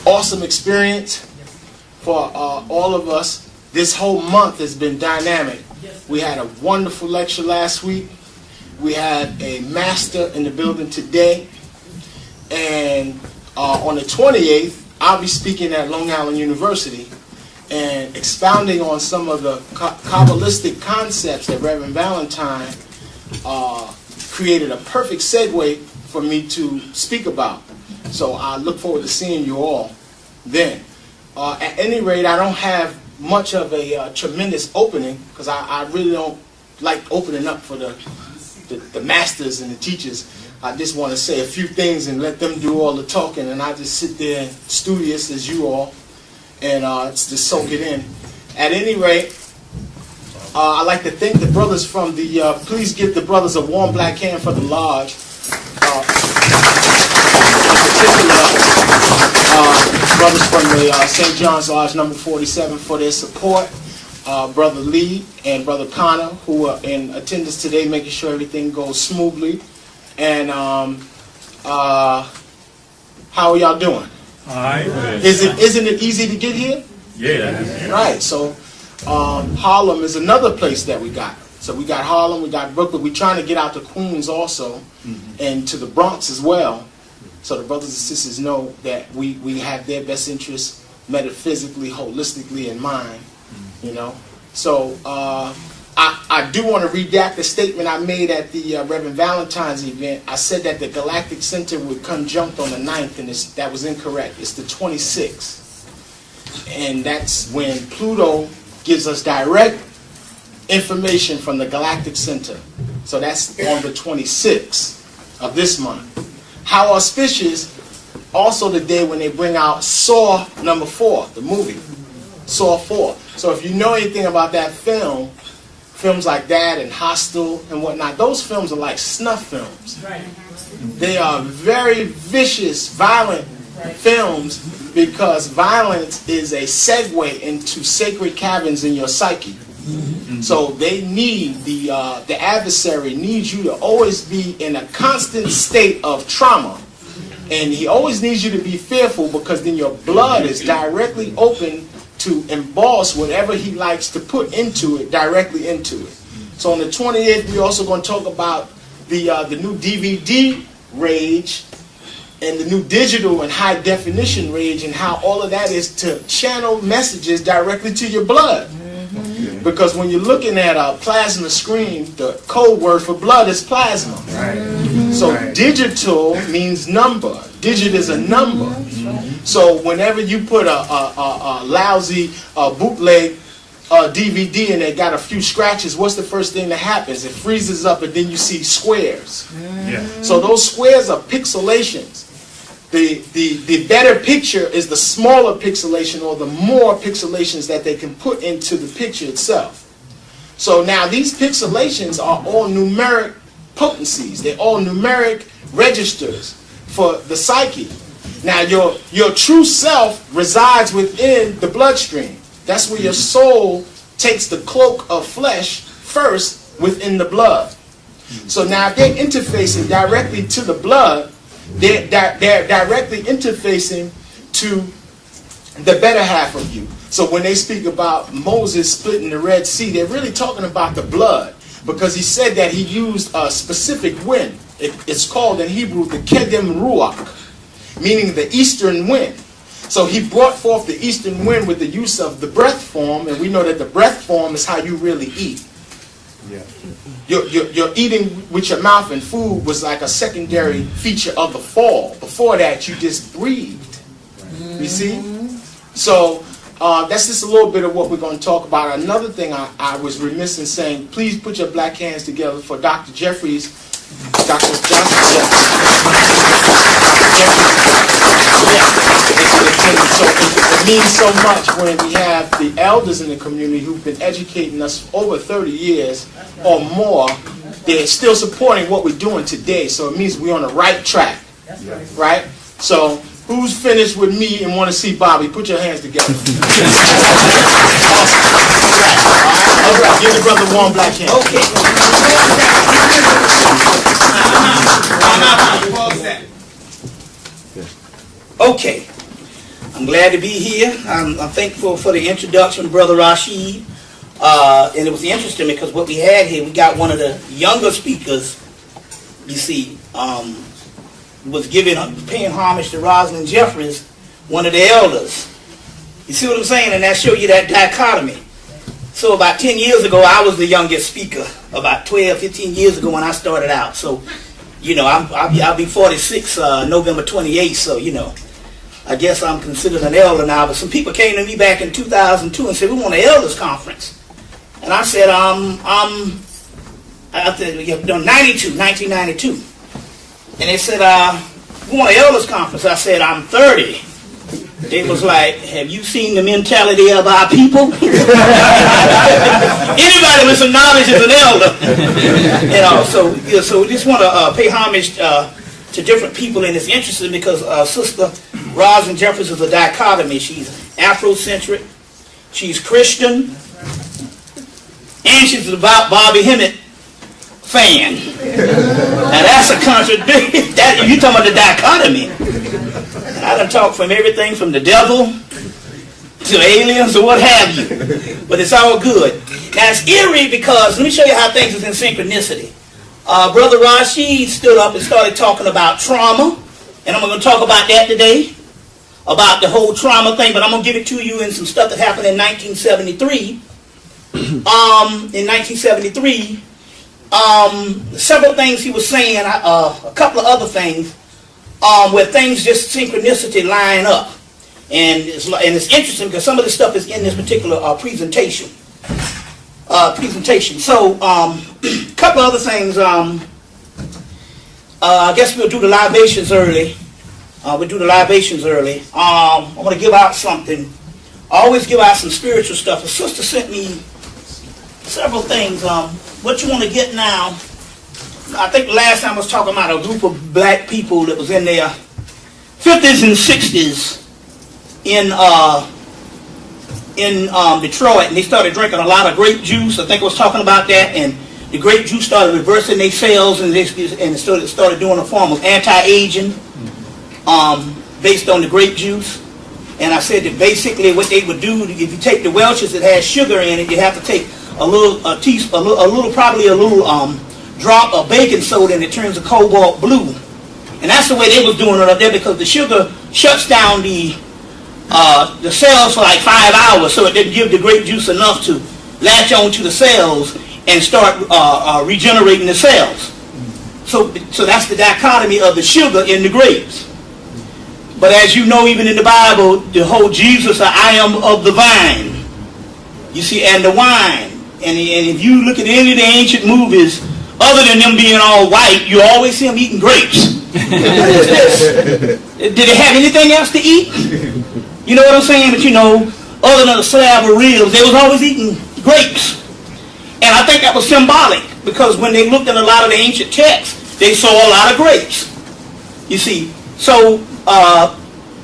awesome experience for all of us. This whole month has been dynamic. We had a wonderful lecture last week. We had a master in the building today. And on the 28th, I'll be speaking at Long Island University and expounding on some of the Kabbalistic concepts that Reverend Valentine created a perfect segue for me to speak about. So I look forward to seeing you all then. At any rate, I don't have much of a tremendous opening because I really don't like opening up for the masters and the teachers. I just want to say a few things and let them do all the talking, and I just sit there studious as you all and just soak it in. At any rate, I'd like to thank the brothers from the, please give the brothers a warm black hand for the lodge. Brothers from the St. John's Lodge number 47 for their support. Brother Lee and Brother Connor, who are in attendance today, making sure everything goes smoothly. And how are y'all doing? All right. Isn't it easy to get here? Yeah. Right. So Harlem is another place that we got. So we got Harlem, we got Brooklyn. We're trying to get out to Queens also, and to the Bronx as well. So the brothers and sisters know that we have their best interests metaphysically, holistically in mind, you know. So I do want to redact the statement I made at the Reverend Valentine's event. I said that the Galactic Center would conjunct on the 9th, and that was incorrect. It's the 26th. And that's when Pluto gives us direct information from the Galactic Center. So that's on the 26th of this month. How auspicious, also the day when they bring out Saw number 4, the movie, Saw 4. So if you know anything about that film, films like that and Hostel and whatnot, those films are like snuff films. Right. They are very vicious, violent films because violence is a segue into sacred caverns in your psyche. So they need, the adversary needs you to always be in a constant state of trauma. And he always needs you to be fearful because then your blood is directly open to emboss whatever he likes to put into it, directly into it. So on the 28th, we're also going to talk about the new DVD rage and the new digital and high definition rage and how all of that is to channel messages directly to your blood. Because when you're looking at a plasma screen, the code word for blood is plasma. Right. So digital means number. Digit is a number. So whenever you put a lousy bootleg DVD and it got a few scratches, what's the first thing that happens? It freezes up and then you see squares. Yeah. So those squares are pixelations. The better picture is the smaller pixelation or the more pixelations that they can put into the picture itself. So now these pixelations are all numeric potencies. They're all numeric registers for the psyche. Now your true self resides within the bloodstream. That's where your soul takes the cloak of flesh first within the blood. So now if they're interfacing directly to the blood, they're directly interfacing to the better half of you. So when they speak about Moses splitting the Red Sea, they're really talking about the blood because he said that he used a specific wind. It's called in Hebrew the Kedem Ruach, meaning the eastern wind. So he brought forth the eastern wind with the use of the breath form, and we know that the breath form is how you really eat. Yeah. You're eating with your mouth, and food was like a secondary feature of the fall. Before that, you just breathed. You see? So that's just a little bit of what we're going to talk about. Another thing I was remiss in saying, please put your black hands together for Dr. Jeffries, Dr. Johnson So it means so much when we have the elders in the community who've been educating us for over 30 years or more. They're still supporting what we're doing today. So it means we're on the right track. Right? So who's finished with me and want to see Bobby? Put your hands together. Awesome. All right. Give the brother one black hand. Okay. Okay. I'm glad to be here. I'm thankful for the introduction, Brother Rashid. And it was interesting because what we had here, we got one of the younger speakers, you see, was paying homage to Rosalind Jeffries, one of the elders. You see what I'm saying? And that showed you that dichotomy. So about 10 years ago, I was the youngest speaker. About 12, 15 years ago when I started out. So, you know, I'll be 46 November 28th, so, you know, I guess I'm considered an elder now. But some people came to me back in 2002 and said, we want an elders conference. And I said, 1992. And they said, we want an elders conference. I said, I'm 30. They was like, have you seen the mentality of our people? Anybody with some knowledge is an elder. You know, so we just want to pay homage to different people, and it's interesting because Sister Rosalind Jeffries is a dichotomy. She's Afrocentric, she's Christian, and she's a Bobby Hemmitt fan. Now that's a contradiction. You're talking about the dichotomy. And I done talked from everything from the devil to aliens or what have you. But it's all good. Now it's eerie because, let me show you how things is in synchronicity. Brother Rashid stood up and started talking about trauma. And I'm going to talk about that today. About the whole trauma thing. But I'm going to give it to you in some stuff that happened in 1973. In 1973, several things he was saying, a couple of other things, where things just synchronicity line up. And it's interesting because some of the stuff is in this particular presentation. So, a couple of other things. I guess we'll do the libations early. I want to give out something. I always give out some spiritual stuff. A sister sent me several things. What you want to get now? I think the last time I was talking about a group of black people that was in their 50s and 60s in Detroit, and they started drinking a lot of grape juice. I think I was talking about that, and the grape juice started reversing their cells, and started doing a form of anti-aging based on the grape juice. And I said that basically what they would do, if you take the Welch's that has sugar in it, you have to take a little drop of baking soda, and it turns a cobalt blue. And that's the way they was doing it up there, because the sugar shuts down the cells for like 5 hours, so it didn't give the grape juice enough to latch on to the cells and start regenerating the cells. So that's the dichotomy of the sugar in the grapes. But as you know, even in the Bible, the whole Jesus, I am of the vine. You see, and the wine. And if you look at any of the ancient movies, other than them being all white, you always see them eating grapes. What is this? Did they have anything else to eat? You know what I'm saying? But you know, other than a slab of ribs, they was always eating grapes. And I think that was symbolic, because when they looked at a lot of the ancient texts, they saw a lot of grapes. You see, so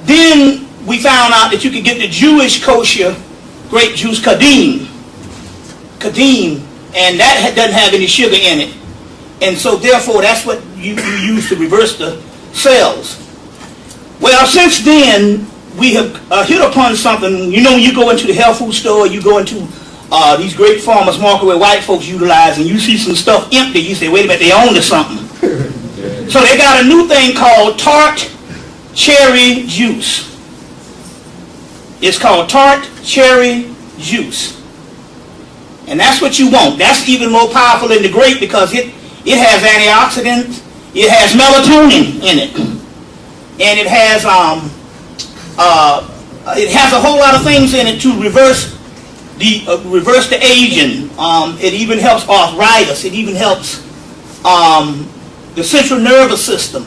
then we found out that you could get the Jewish kosher grape juice, Kadim, and that doesn't have any sugar in it. And so therefore that's what you use to reverse the cells. Well, since then we have hit upon something. You know, when you go into the health food store, you go into these great farmers market where white folks utilize, and you see some stuff empty, you say, wait a minute, they own to something. So they got a new thing called tart cherry juice. It's called tart cherry juice. And that's what you want. That's even more powerful than the grape, because it has antioxidants, it has melatonin in it, and it has a whole lot of things in it to reverse the aging. It even helps arthritis. It even helps the central nervous system.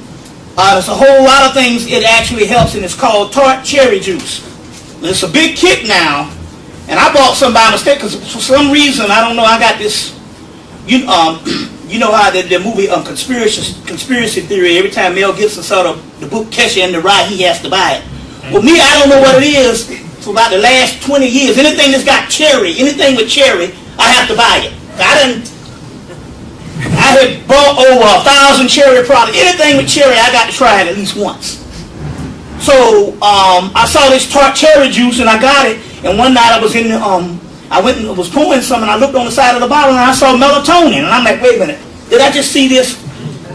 There's a whole lot of things it actually helps, and it's called tart cherry juice. And it's a big kick now. And I bought some by mistake, because for some reason, I don't know, I got this, you know how the movie Conspiracy Theory, every time Mel Gibson saw the book Kesha and the Rye, he has to buy it. Well, me, I don't know what it is. For about the last 20 years, anything that's got cherry, anything with cherry, I have to buy it. I had bought over 1,000 cherry products. Anything with cherry, I got to try it at least once. So I saw this tart cherry juice and I got it. And one night I was in the, I went and was pouring some and I looked on the side of the bottle and I saw melatonin. And I'm like, wait a minute, did I just see this?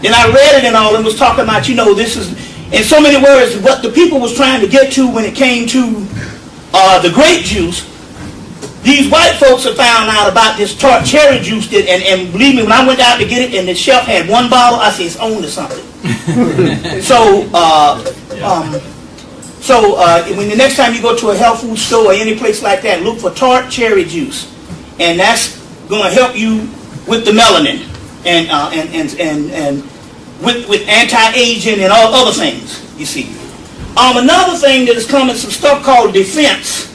Then I read it and all and was talking about, you know, this is, in so many words, what the people was trying to get to when it came to the grape juice. These white folks have found out about this tart cherry juice, and believe me, when I went out to get it and the shelf had one bottle, I said, it's on to something. When the next time you go to a health food store or any place like that, look for tart cherry juice, and that's going to help you with the melanin and with anti-aging and all other things. You see, another thing that is coming, some stuff called defense.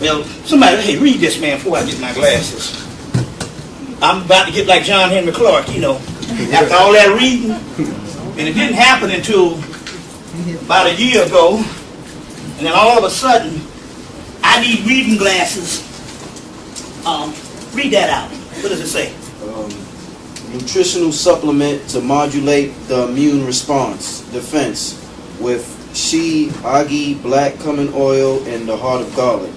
Well, somebody, hey, read this, man, before I get my glasses. I'm about to get like John Henry Clark, you know, after all that reading. And it didn't happen until about a year ago. And then all of a sudden, I need reading glasses. Read that out. What does it say? Nutritional supplement to modulate the immune response, defense, with shea, agi, black cumin oil, and the heart of garlic.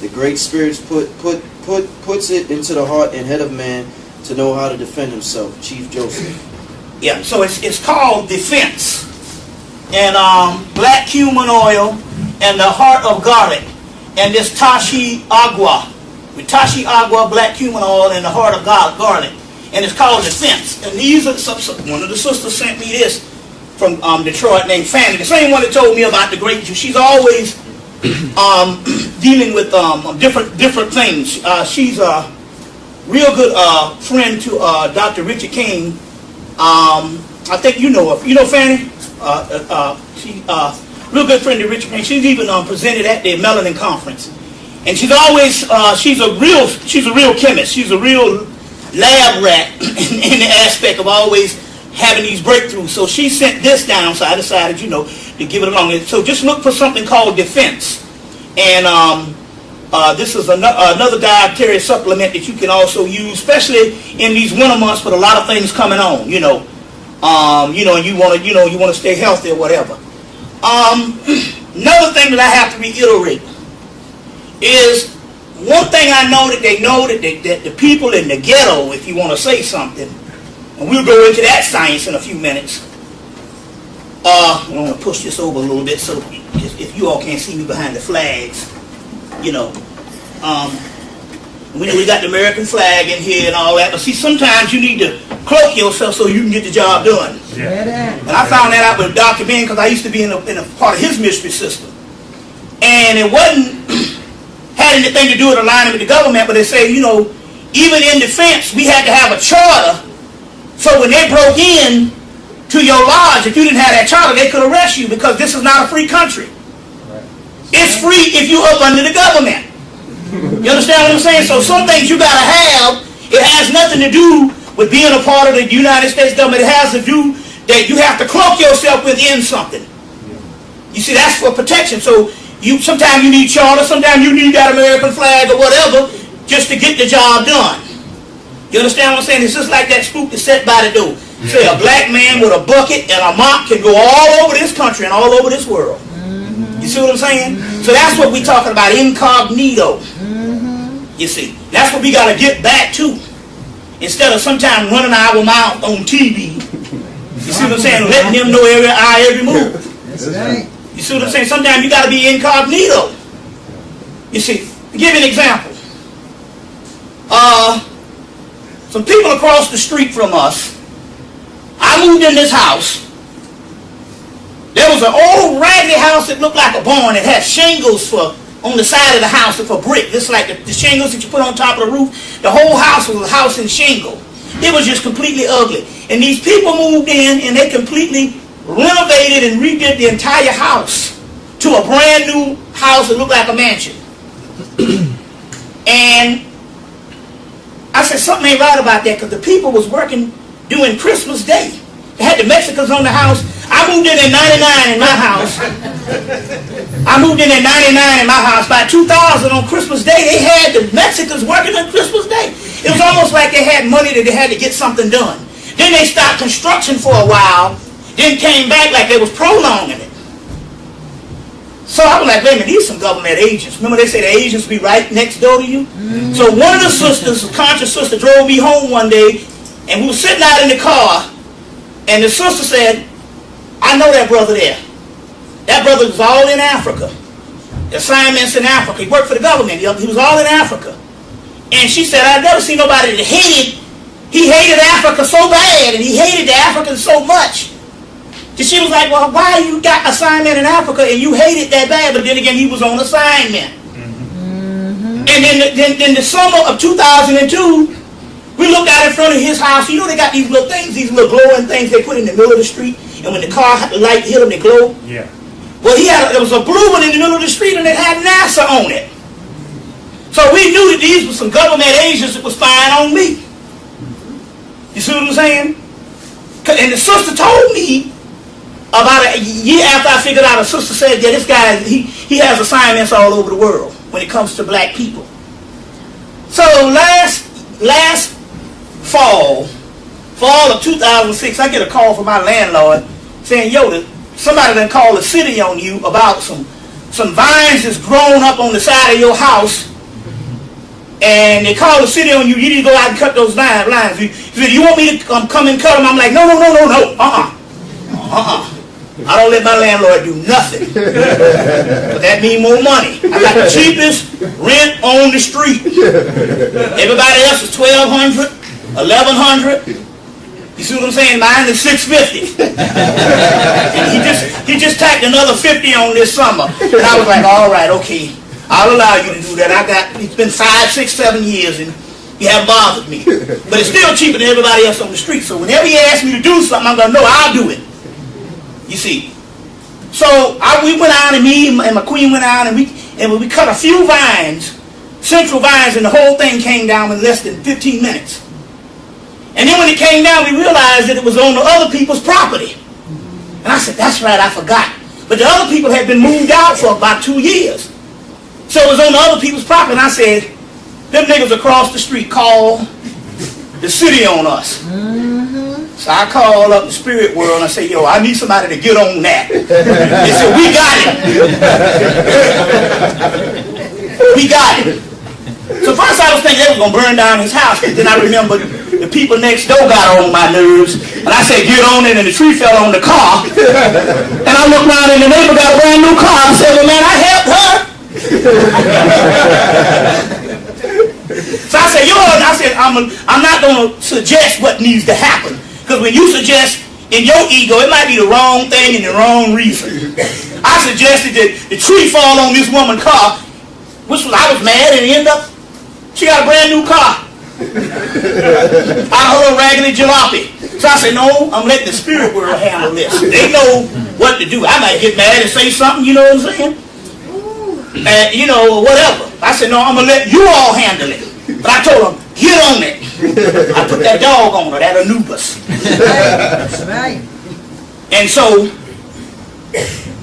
The great spirits puts it into the heart and head of man to know how to defend himself. Chief Joseph. Yeah, so it's called defense. And black cumin oil and the heart of garlic. And this tashi agua. With tashi agua, black cumin oil, and the heart of garlic. And it's called defense. And these are one of the sisters sent me this from Detroit named Fanny. The same one that told me about the grape juice. She's always dealing with different things. She's a real good friend to Dr. Richard King. I think you know her. You know Fanny? She's real good friend to Richard King. She's even presented at the Melanin conference. And she's always she's a real chemist. She's a real lab rat in the aspect of always having these breakthroughs. So she sent this down, so I decided, you know, to give it along. So just look for something called defense. And this is another dietary supplement that you can also use, especially in these winter months with a lot of things coming on, and you want to stay healthy or whatever. Another thing that I have to reiterate is one thing I know that they know that the people in the ghetto, if you want to say something, and we'll go into that science in a few minutes. I'm going to push this over a little bit so if you all can't see me behind the flags, we know we got the American flag in here and all that, but see, sometimes you need to cloak yourself so you can get the job done. Yeah. And I found that out with Dr. Ben because I used to be in a part of his mystery system. And it wasn't had anything to do with aligning with the government, but they say, even in defense, we had to have a charter. So when they broke in to your lodge, if you didn't have that charter, they could arrest you because this is not a free country. Right. It's free if you're up under the government. You understand what I'm saying? So some things you got to have, it has nothing to do with being a part of the United States government. It has to do that you have to cloak yourself within something. You see, that's for protection. So sometimes you need charter, sometimes you need that American flag or whatever just to get the job done. You understand what I'm saying? It's just like that spook that's set by the door. Say a black man with a bucket and a mop can go all over this country and all over this world. You see what I'm saying? So that's what we're talking about, incognito. You see, that's what we got to get back to. Instead of sometimes running our mouth on TV. You see what I'm saying? Letting them know every move. You see what I'm saying? Sometimes you got to be incognito. You see, to give you an example. Some people across the street from us, I moved in this house. There was an old raggedy house that looked like a barn. It had shingles on the side of the house for brick. This is like the shingles that you put on top of the roof. The whole house was a house in shingle. It was just completely ugly. And these people moved in and they completely renovated and redid the entire house to a brand new house that looked like a mansion. And I said, something ain't right about that because the people was working during Christmas Day. They had the Mexicans on the house. I moved in at 99 in my house. By 2000 on Christmas Day, they had the Mexicans working on Christmas Day. It was almost like they had money that they had to get something done. Then they stopped construction for a while. then came back like they was prolonging it. So I was like, wait a minute, these some government agents. Remember they say the agents be right next door to you? So one of the sisters, a conscious sister, drove me home one day, and we were sitting out in the car, and the sister said, I know that brother there. That brother was all in Africa. The assignments in Africa. He worked for the government. He was all in Africa. And she said, I've never seen nobody that he hated Africa so bad, and he hated the Africans so much. And she was like, well, why you got assignment in Africa and you hate it that bad? But then again, he was on assignment. And then the summer of 2002, we looked out in front of his house. You know they got these little things, these little glowing things they put in the middle of the street. And when the car light hit them, they glow. Yeah. Well, there was a blue one in the middle of the street, and it had NASA on it. So we knew that these were some government agents that was spying on me. You see what I'm saying? And the sister told me about a year after I figured out. A sister said, yeah, this guy, he has assignments all over the world when it comes to black people. So last fall of 2006, I get a call from my landlord saying, yo, somebody done called the city on you about some vines that's grown up on the side of your house, and they called the city on you. You need to go out and cut those lines. He said, you want me to come and cut them? I'm like, no. I don't let my landlord do nothing. But that means more money. I got the cheapest rent on the street. Everybody else is $1,200, $1,100. You see what I'm saying? Mine is $650. And he just tacked another $50 on this summer. And I was like, all right, okay, I'll allow you to do that. It's been 5, 6, 7 years, and you haven't bothered me. But it's still cheaper than everybody else on the street. So whenever he asks me to do something, I'm gonna know I'll do it. You see. So we went out, and me and my queen went out, and we cut a few vines, central vines, and the whole thing came down in less than 15 minutes. And then when it came down, we realized that it was on the other people's property. And I said, that's right, I forgot. But the other people had been moved out for about 2 years. So it was on the other people's property. And I said, them niggas across the street called the city on us. So I called up the spirit world and I said, yo, I need somebody to get on that. They said, we got it. We got it. So first I was thinking they were going to burn down his house. But then I remembered the people next door got on my nerves. And I said, get on it. And the tree fell on the car. And I looked around and the neighbor got a brand new car. I said, well, man, I helped her. So I said, I'm not going to suggest what needs to happen. Because when you suggest in your ego, it might be the wrong thing and the wrong reason. I suggested that the tree fall on this woman's car, which I was mad, and it ended up, she got a brand new car. Out of her raggedy jalopy. So I said, no, I'm letting the spirit world handle this. They know what to do. I might get mad and say something, you know what I'm saying? And, whatever. I said, no, I'm going to let you all handle it. But I told them, get on it. I put that dog on her, that ANUBIS. That's right. And so,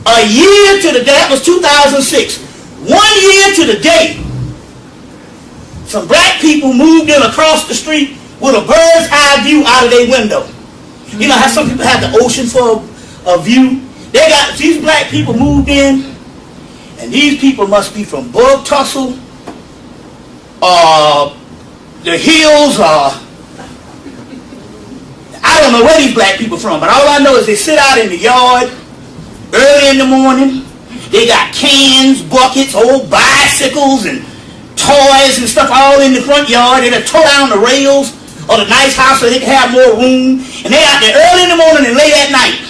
a year to the day, that was 2006. 1 year to the day, some black people moved in across the street with a bird's eye view out of their window. You know how some people have the ocean for a view? These black people moved in, and these people must be from Bug Tussle, the hills, I don't know where these black people from, but all I know is they sit out in the yard early in the morning. They got cans, buckets, old bicycles, and toys and stuff all in the front yard. They tore down the rails of the nice house so they can have more room. And they out there early in the morning and late at night.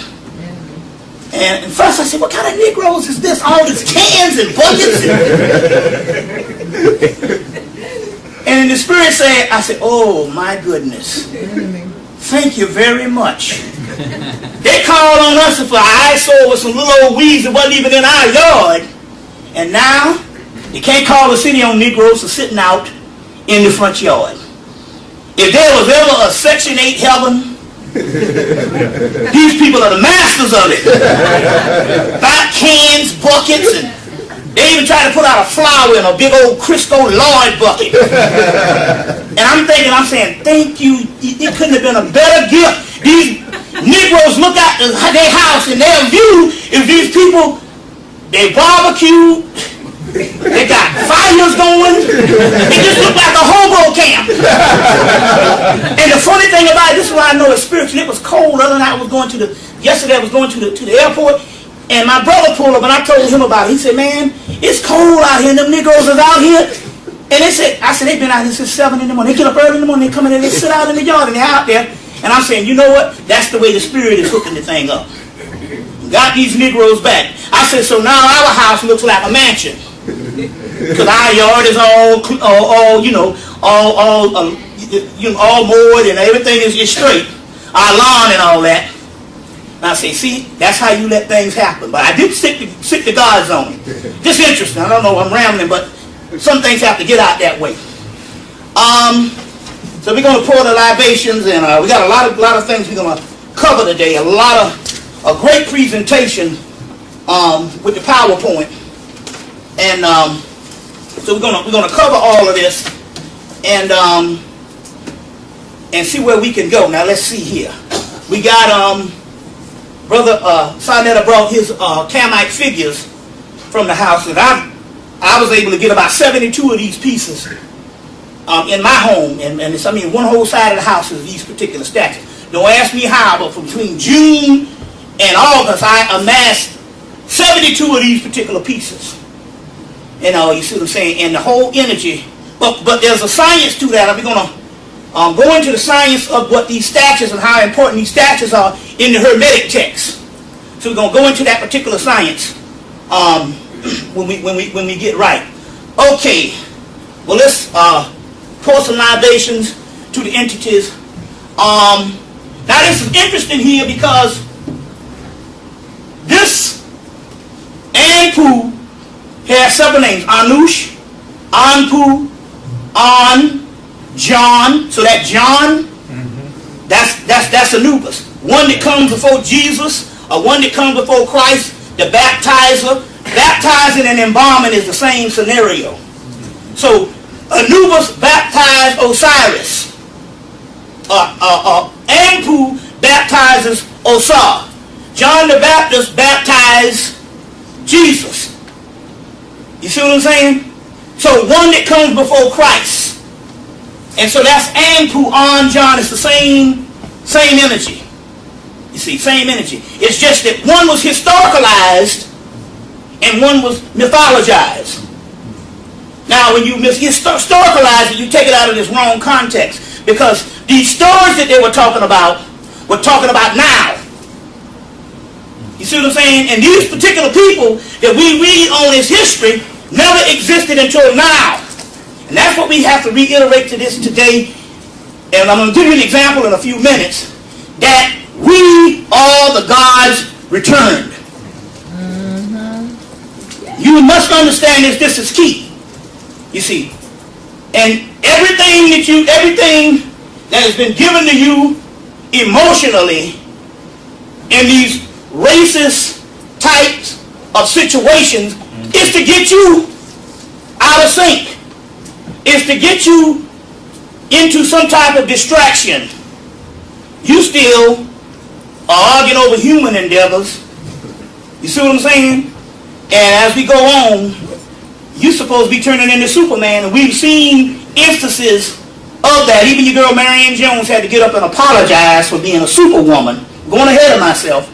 And first I said, what kind of Negroes is this? All these cans and buckets. And the spirit said, I said, oh my goodness. Thank you very much. They called on us for eyesore with some little old weeds that wasn't even in our yard. And now, you can't call the city on Negroes for sitting out in the front yard. If there was ever a Section 8 heaven, these people are the masters of it. Got cans, buckets, and they even tried to put out a flower in a big old Crisco Lloyd bucket. And I'm saying, thank you. It couldn't have been a better gift. Negroes look out their house and their view is these people, they barbecue, they got fires going, it just looked like a hobo camp. And the funny thing about it, this is why I know it's spiritual. It was cold. Other night yesterday I was going to the airport, and my brother pulled up and I told him about it. He said, man, it's cold out here and them Negroes is out here. And I said, they've been out here since 7 in the morning. They get up early in the morning, they come in and they sit out in the yard and they're out there. And I'm saying, you know what? That's the way the Spirit is hooking the thing up. Got these Negroes back. I said, so now our house looks like a mansion. Because our yard is all mowed and everything is straight. Our lawn and all that. And I say, see, that's how you let things happen. But I did stick to God's zone. Just interesting. I don't know, I'm rambling, but some things have to get out that way. So we're going to pour the libations, and we got a lot of things we're going to cover today. A great presentation with the PowerPoint, and so we're going to cover all of this and see where we can go. Now let's see here. We got Brother Sarnetta brought his Camite figures from the house, and I was able to get about 72 of these pieces in my home, and it's, one whole side of the house is these particular statues. Don't ask me how, but between June and August, I amassed 72 of these particular pieces. You see what I'm saying? And the whole energy. But there's a science to that. We're going to go into the science of what these statues and how important these statues are in the Hermetic text. So we're going to go into that particular science when we get right. Okay. Well, let's pour some libations to the entities. Now this is interesting here because this Anpu has several names. Anush, Anpu, An, John. So that John, that's Anubis. One that comes before Jesus, or one that comes before Christ, the baptizer. Baptizing and embalming is the same scenario. So Anubis baptized Osiris. Anpu baptizes Osar. John the Baptist baptized Jesus. You see what I'm saying? So one that comes before Christ. And so that's Anpu on John. It's the same energy. You see, same energy. It's just that one was historicalized and one was mythologized. Now, when you historicalize it, you take it out of this wrong context. Because these stories that they were talking about now. You see what I'm saying? And these particular people that we read on this history never existed until now. And that's what we have to reiterate to this today. And I'm going to give you an example in a few minutes. That we are the gods returned. You must understand this is key. You see. And everything that has been given to you emotionally in these racist types of situations is to get you out of sync. Is to get you into some type of distraction. You still are arguing over human endeavors. You see what I'm saying? And as we go on, you're supposed to be turning into Superman, and we've seen instances of that. Even your girl Marianne Jones had to get up and apologize for being a superwoman. Going ahead of myself.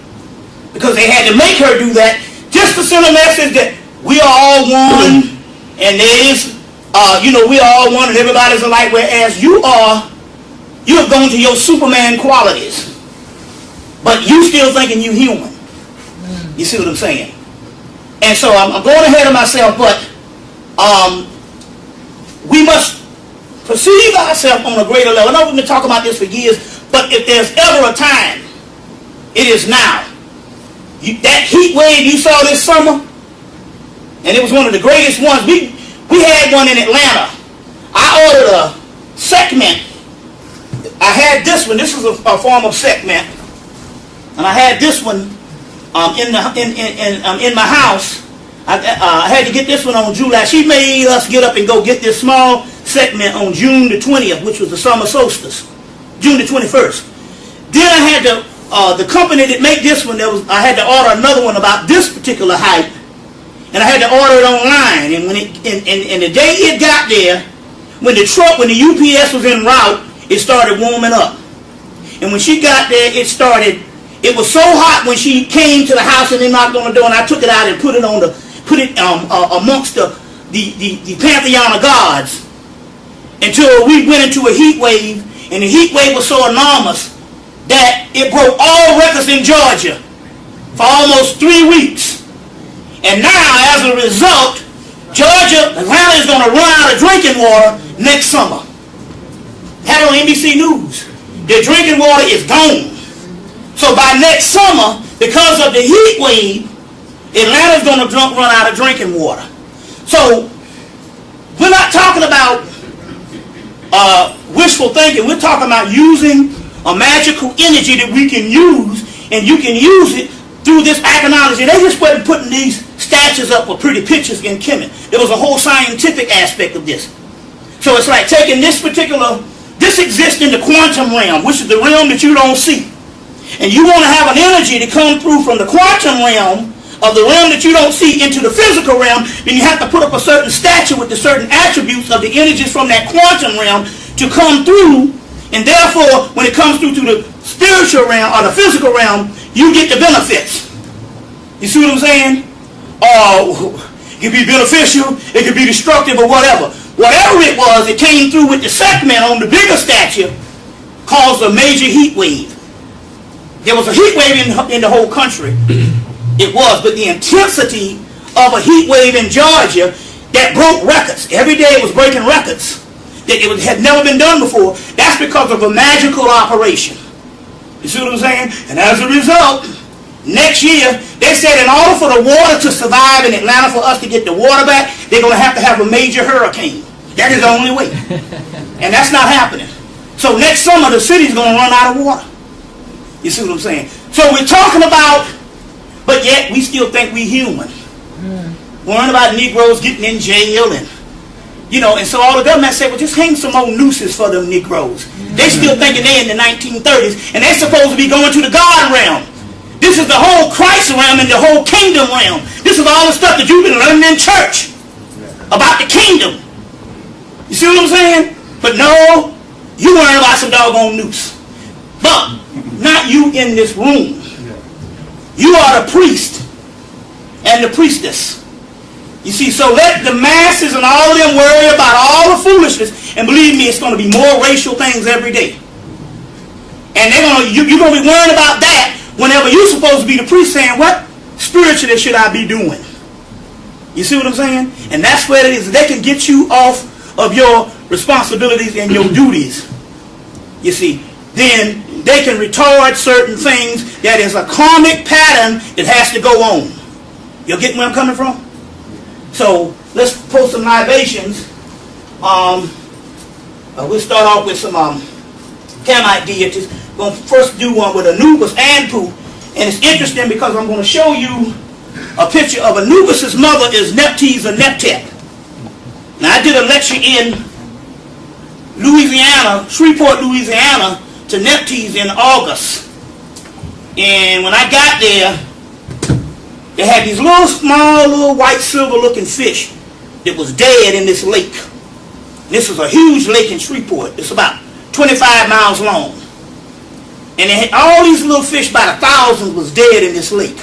Because they had to make her do that just to send a message that we are all one, and there is, we are all one and everybody's alike, whereas you have gone to your Superman qualities. But you still thinking you human. You see what I'm saying? And so I'm going ahead of myself, but we must perceive ourselves on a greater level. I know we've been talking about this for years, but if there's ever a time, it is now. That heat wave you saw this summer, and it was one of the greatest ones. We had one in Atlanta. I ordered a segment. I had this one. This is a form of segment, and I had this one in my house. I had to get this one on July. She made us get up and go get this small segment on June the 20th, which was the summer solstice, June the 21st. Then I had to the company that made this one, I had to order another one about this particular height, and I had to order it online. And when and the day it got there, when the UPS was en route, it started warming up. And when she got there, it was so hot when she came to the house and they knocked on the door, and I took it out and put it amongst the pantheon of gods until we went into a heat wave, and the heat wave was so enormous that it broke all records in Georgia for almost 3 weeks. And now, as a result, Atlanta is going to run out of drinking water next summer. Had on NBC News. The drinking water is gone. So by next summer, because of the heat wave, Atlanta's going to run out of drinking water. So we're not talking about wishful thinking. We're talking about using a magical energy that we can use, and you can use it through this iconology. They just weren't putting these statues up with pretty pictures in Kemet. There was a whole scientific aspect of this. So it's like taking this exists in the quantum realm, which is the realm that you don't see. And you want to have an energy to come through from the quantum realm of the realm that you don't see into the physical realm, then you have to put up a certain statue with the certain attributes of the energies from that quantum realm to come through. And therefore, when it comes through to the spiritual realm or the physical realm, you get the benefits. You see what I'm saying? It could be beneficial, it could be destructive, or whatever. Whatever it was, it came through with the segment on the bigger statue, caused a major heat wave. There was a heat wave in the whole country. It was, but the intensity of a heat wave in Georgia that broke records. Every day it was breaking records that had never been done before. That's because of a magical operation. You see what I'm saying? And as a result, next year, they said in order for the water to survive in Atlanta, for us to get the water back, they're going to have a major hurricane. That is the only way. And that's not happening. So next summer, the city's going to run out of water. You see what I'm saying? So we're talking about, but yet we still think we're human. Worrying about Negroes getting in jail and so all the government said, well, just hang some old nooses for them Negroes. They still thinking they're in the 1930s, and they're supposed to be going to the God realm. This is the whole Christ realm and the whole kingdom realm. This is all the stuff that you've been learning in church about the kingdom. You see what I'm saying? But no, you worrying about some doggone noose. But not you in this room. You are the priest and the priestess. You see, so let the masses and all of them worry about all the foolishness, and believe me, it's going to be more racial things every day. And you're going to be worrying about that whenever you're supposed to be the priest saying, what spiritually should I be doing? You see what I'm saying? And that's where it is. They can get you off of your responsibilities and your duties. You see, then they can retard certain things that is a karmic pattern that has to go on. You're getting where I'm coming from? So let's post some libations. We'll start off with some Hemmitt deities. We're going to first do one with Anubis and Pu. And it's interesting because I'm going to show you a picture of Anubis' mother is Neptes or Neptet. Now I did a lecture in Louisiana, Shreveport, Louisiana, to Neptes in August. And when I got there, they had these little white silver looking fish that was dead in this lake. This is a huge lake in Shreveport. It's about 25 miles long. And they had all these little fish, by the thousands, was dead in this lake.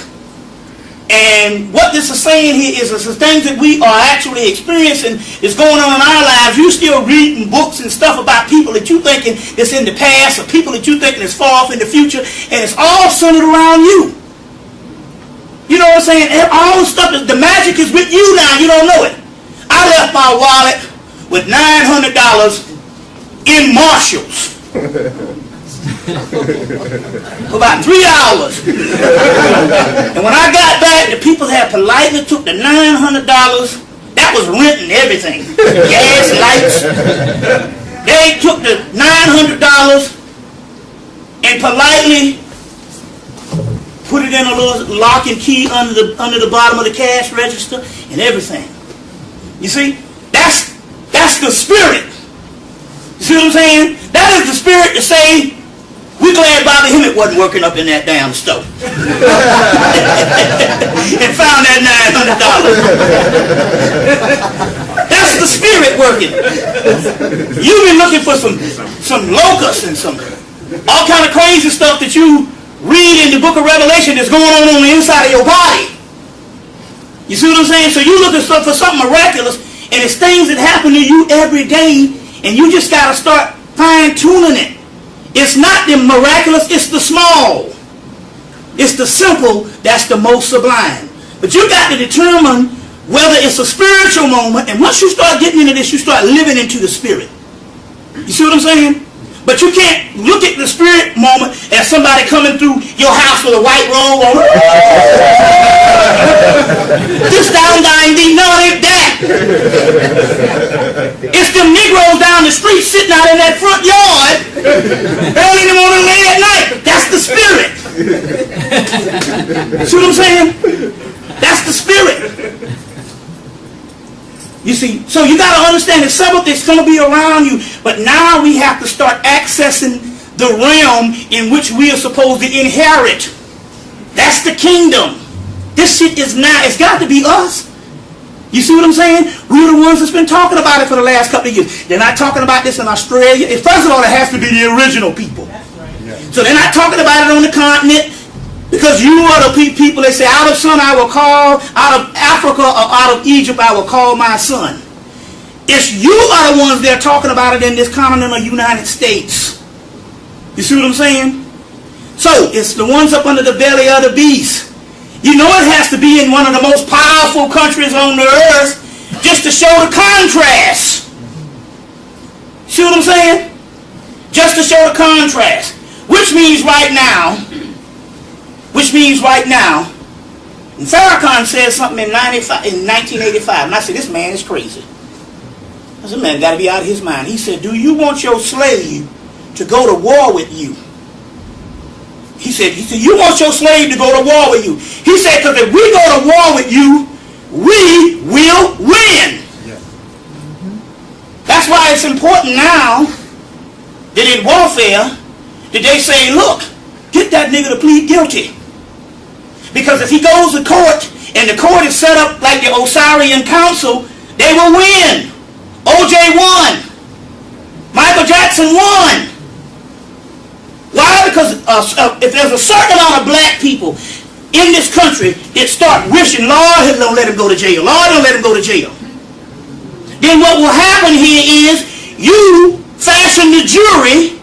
And what this is saying here is the things that we are actually experiencing is going on in our lives. You're still reading books and stuff about people that you thinking is in the past, or people that you thinking is far off in the future, and it's all centered around you. You know what I'm saying? And all the stuff, the magic is with you now. You don't know it. I left my wallet with $900 in Marshalls for about 3 hours. And when I got back, the people had politely took the $900. That was rent and everything. Gas, lights. They took the $900 and politely put it in a little lock and key under the bottom of the cash register and everything. You see? That's the spirit. You see what I'm saying? That is the spirit to say, We glad Bobby Hemmitt wasn't working up in that damn stove. And found that $900. That's the Spirit working. You've been looking for some locusts and some all kind of crazy stuff that you read in the book of Revelation that's going on the inside of your body. You see what I'm saying? So you looking for something miraculous, and it's things that happen to you every day, and you just got to start fine-tuning it. It's not the miraculous, it's the small. It's the simple that's the most sublime. But you got to determine whether it's a spiritual moment, and once you start getting into this, you start living into the Spirit. You see what I'm saying? But you can't look at the Spirit moment as somebody coming through your house with a white robe on. This down deep. No, it ain't that. It's them Negroes down the street sitting out in that front yard early in the morning, late at night. That's the Spirit. See what I'm saying? That's the Spirit. You see, so you got to understand that some of this is going to be around you, but now we have to start accessing the realm in which we are supposed to inherit. That's the kingdom. This shit is not, it's got to be us. You see what I'm saying? We're the ones that's been talking about it for the last couple of years. They're not talking about this in Australia. First of all, it has to be the original people. So they're not talking about it on the continent. Because you are the people that say, out of son I will call, out of Africa or out of Egypt I will call my son. It's you are the ones that are talking about it in this continental United States. You see what I'm saying? So, it's the ones up under the belly of the beast. You know it has to be in one of the most powerful countries on the earth just to show the contrast. See what I'm saying? Just to show the contrast. Which means right now, and Farrakhan said something in 1985, and I said, this man is crazy. I said, man, got to be out of his mind. He said, do you want your slave to go to war with you? He said, you want your slave to go to war with you? He said, because if we go to war with you, we will win. Yeah. That's why it's important now that in warfare, that they say, look, get that nigga to plead guilty. Because if he goes to court and the court is set up like the Osirian Council, they will win. OJ won. Michael Jackson won. Why? Because if there's a certain amount of black people in this country that start wishing, Lord, don't let him go to jail. Lord, don't let him go to jail. Then what will happen here is you fashion the jury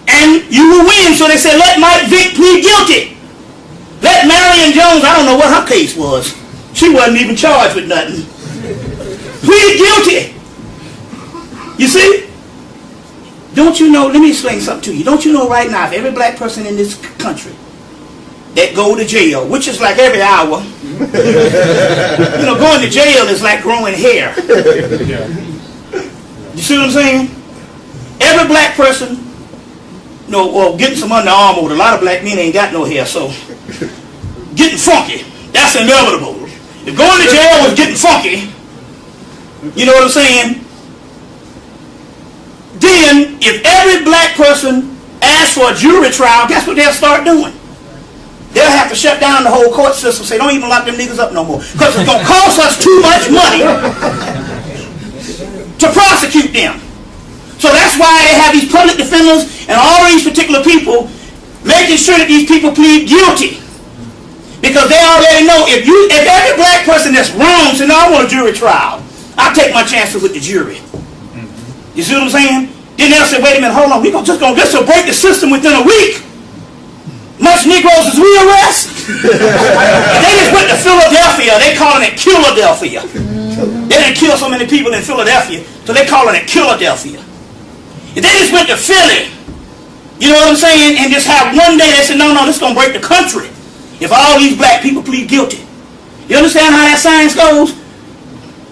and you will win. So they say, let Mike Vick plead guilty. Let Marion Jones, I don't know what her case was. She wasn't even charged with nothing. Plead guilty. You see? Don't you know, let me explain something to you. Don't you know right now, if every black person in this country that go to jail, which is like every hour, you know, going to jail is like growing hair. You see what I'm saying? Every black person, you know, or getting some underarm with a lot of black men ain't got no hair, so getting funky, that's inevitable. If going to jail was getting funky, you know what I'm saying? Then, if every black person asks for a jury trial, guess what they'll start doing? They'll have to shut down the whole court system, say, don't even lock them niggas up no more. Because it's going to cost us too much money to prosecute them. So that's why they have these public defenders and all these particular people making sure that these people plead guilty. Because they already know if every black person that's wrong says, no, I want a jury trial, I'll take my chances with the jury. You see what I'm saying? Then they'll say, wait a minute, hold on, this will break the system within a week. Much Negroes as we arrest. They just went to Philadelphia, they calling it Philadelphia. They didn't kill so many people in Philadelphia, so they calling it Philadelphia. If they just went to Philly, you know what I'm saying, and just have one day, they said, no, this is going to break the country if all these black people plead guilty. You understand how that science goes?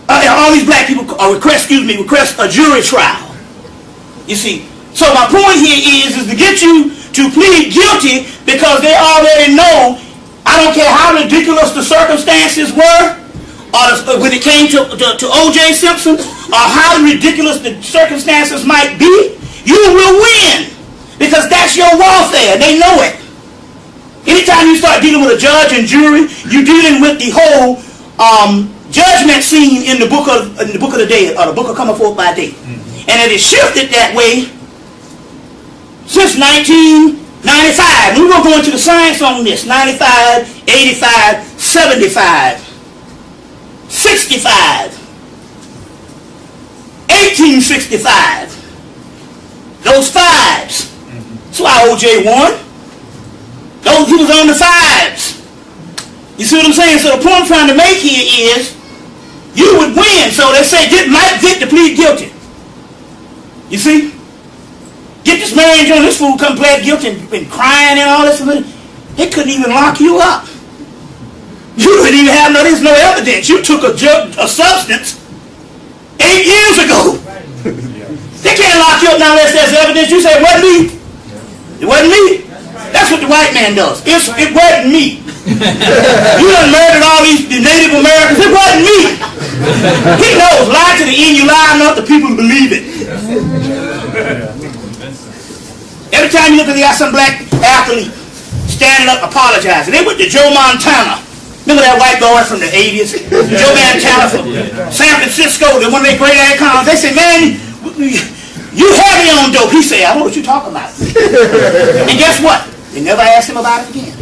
All these black people request a jury trial. You see, so my point here is to get you to plead guilty because they already know, I don't care how ridiculous the circumstances were, or when it came to O.J. Simpson, or how ridiculous the circumstances might be, you will win. Because that's your warfare. They know it. Anytime you start dealing with a judge and jury, you're dealing with the whole judgment scene in the book of the day, or the book of coming forth by day. And it has shifted that way since 1995. We're going to go into the science on this. 95, 85, 75, 65, 1865. Those fives. That's why OJ won. He was on the fives. You see what I'm saying? So the point I'm trying to make here is, you would win. So they say, get Mike Vick to plead guilty. You see? Get this man John, this fool come plead guilty and been crying and all this. They couldn't even lock you up. You didn't even have there's no evidence. You took a substance 8 years ago. They can't lock you up now unless there's evidence. You say, it wasn't me. It wasn't me. That's what the white man does. It wasn't me. You done murdered all these Native Americans. It wasn't me. He knows. Lie to the end, you lie enough, the people believe it. Every time you look at some black athlete standing up apologizing. They went to Joe Montana. Remember that white boy from the 80s? Joe Montana from San Francisco, one of their great icons. They said, man, you heavy on dope. He said, I don't know what you're talking about. And guess what? They never asked him about it again.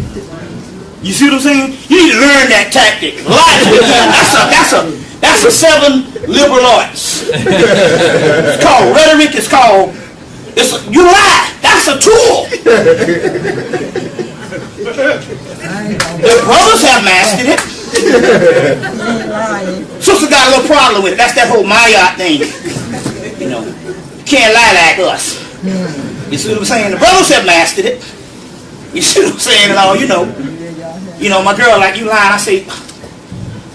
You see what I'm saying? You need to learn that tactic. Lie to them. That's a 7 liberal arts. It's called rhetoric. You lie. That's a tool. The brothers have mastered it. Sister got a little problem with it. That's that whole Maya thing. You know, you can't lie like us. You see what I'm saying? The brothers have mastered it. You see what I'm saying? And all, you know, my girl, like, you lying. I say,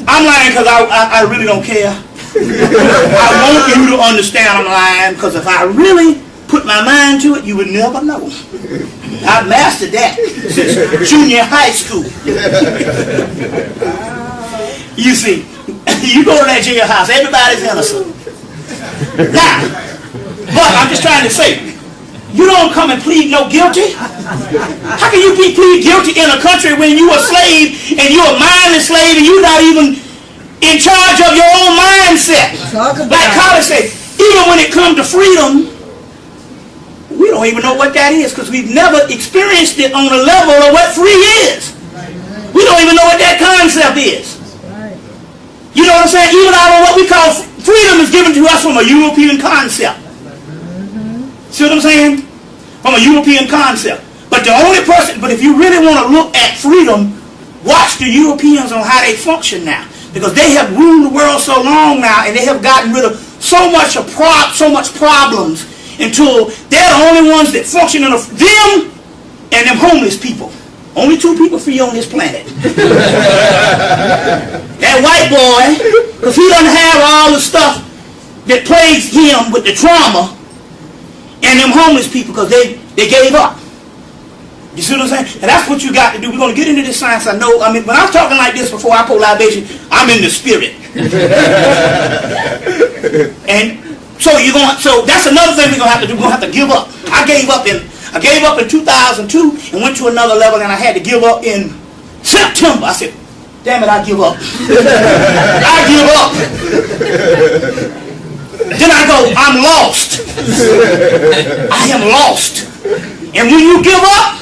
I'm lying because I really don't care. I want you to understand I'm lying, because if I really put my mind to it, you would never know. I've mastered that since junior high school. You see, you go to that junior house, everybody's innocent. Now, but I'm just trying to say, you don't come and plead no guilty. How can you plead guilty in a country when you a slave and you're a mindless slave and you're not even in charge of your own mindset? Like College said, even when it comes to freedom, we don't even know what that is, because we've never experienced it on the level of what free is. We don't even know what that concept is. You know what I'm saying? Even out of what we call freedom is given to us from a European concept. See what I'm saying? From a European concept. But if you really want to look at freedom, watch the Europeans on how they function now. Because they have ruled the world so long now, and they have gotten rid of so much problems, until they're the only ones that function in them and them homeless people. Only 2 people free on this planet. That white boy, because he doesn't have all the stuff that plagues him with the trauma, and them homeless people, because they gave up. You see what I'm saying? And that's what you got to do. We're going to get into this science. I mean, when I'm talking like this before I pour libation, I'm in the spirit. And so that's another thing we're gonna have to do. We're gonna have to give up. I gave up in 2002 and went to another level, and I had to give up in September. I said, damn it, I give up. I give up. Then I go, I'm lost. I am lost. And when you give up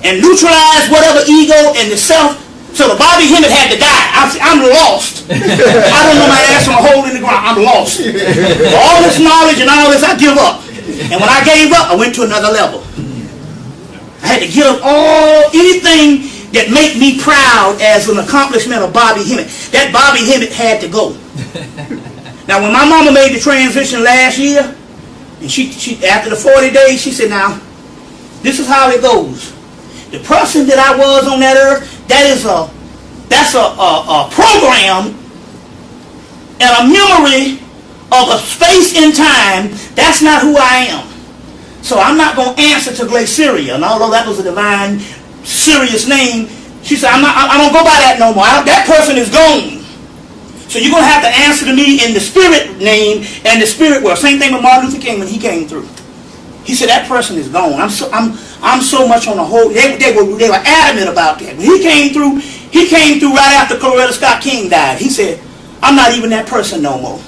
and neutralize whatever ego and the self, so the Bobby Hemmitt had to die. I'm lost. I don't know my ass from a hole in the ground. I'm lost. All this knowledge and all this, I give up. And when I gave up, I went to another level. I had to give up anything that made me proud as an accomplishment of Bobby Hemmitt. That Bobby Hemmitt had to go. Now, when my mama made the transition last year, and she after the 40 days, she said, now, this is how it goes. The person that I was on that earth, that's a program and a memory of a space in time. That's not who I am. So I'm not going to answer to Glaciria. And although that was a divine, serious name, she said, I don't go by that no more. That person is gone. So you're going to have to answer to me in the spirit name and the spirit world. Same thing with Martin Luther King when he came through. He said, that person is gone. I'm so much on the whole. They were adamant about that. When he came through right after Coretta Scott King died. He said, I'm not even that person no more.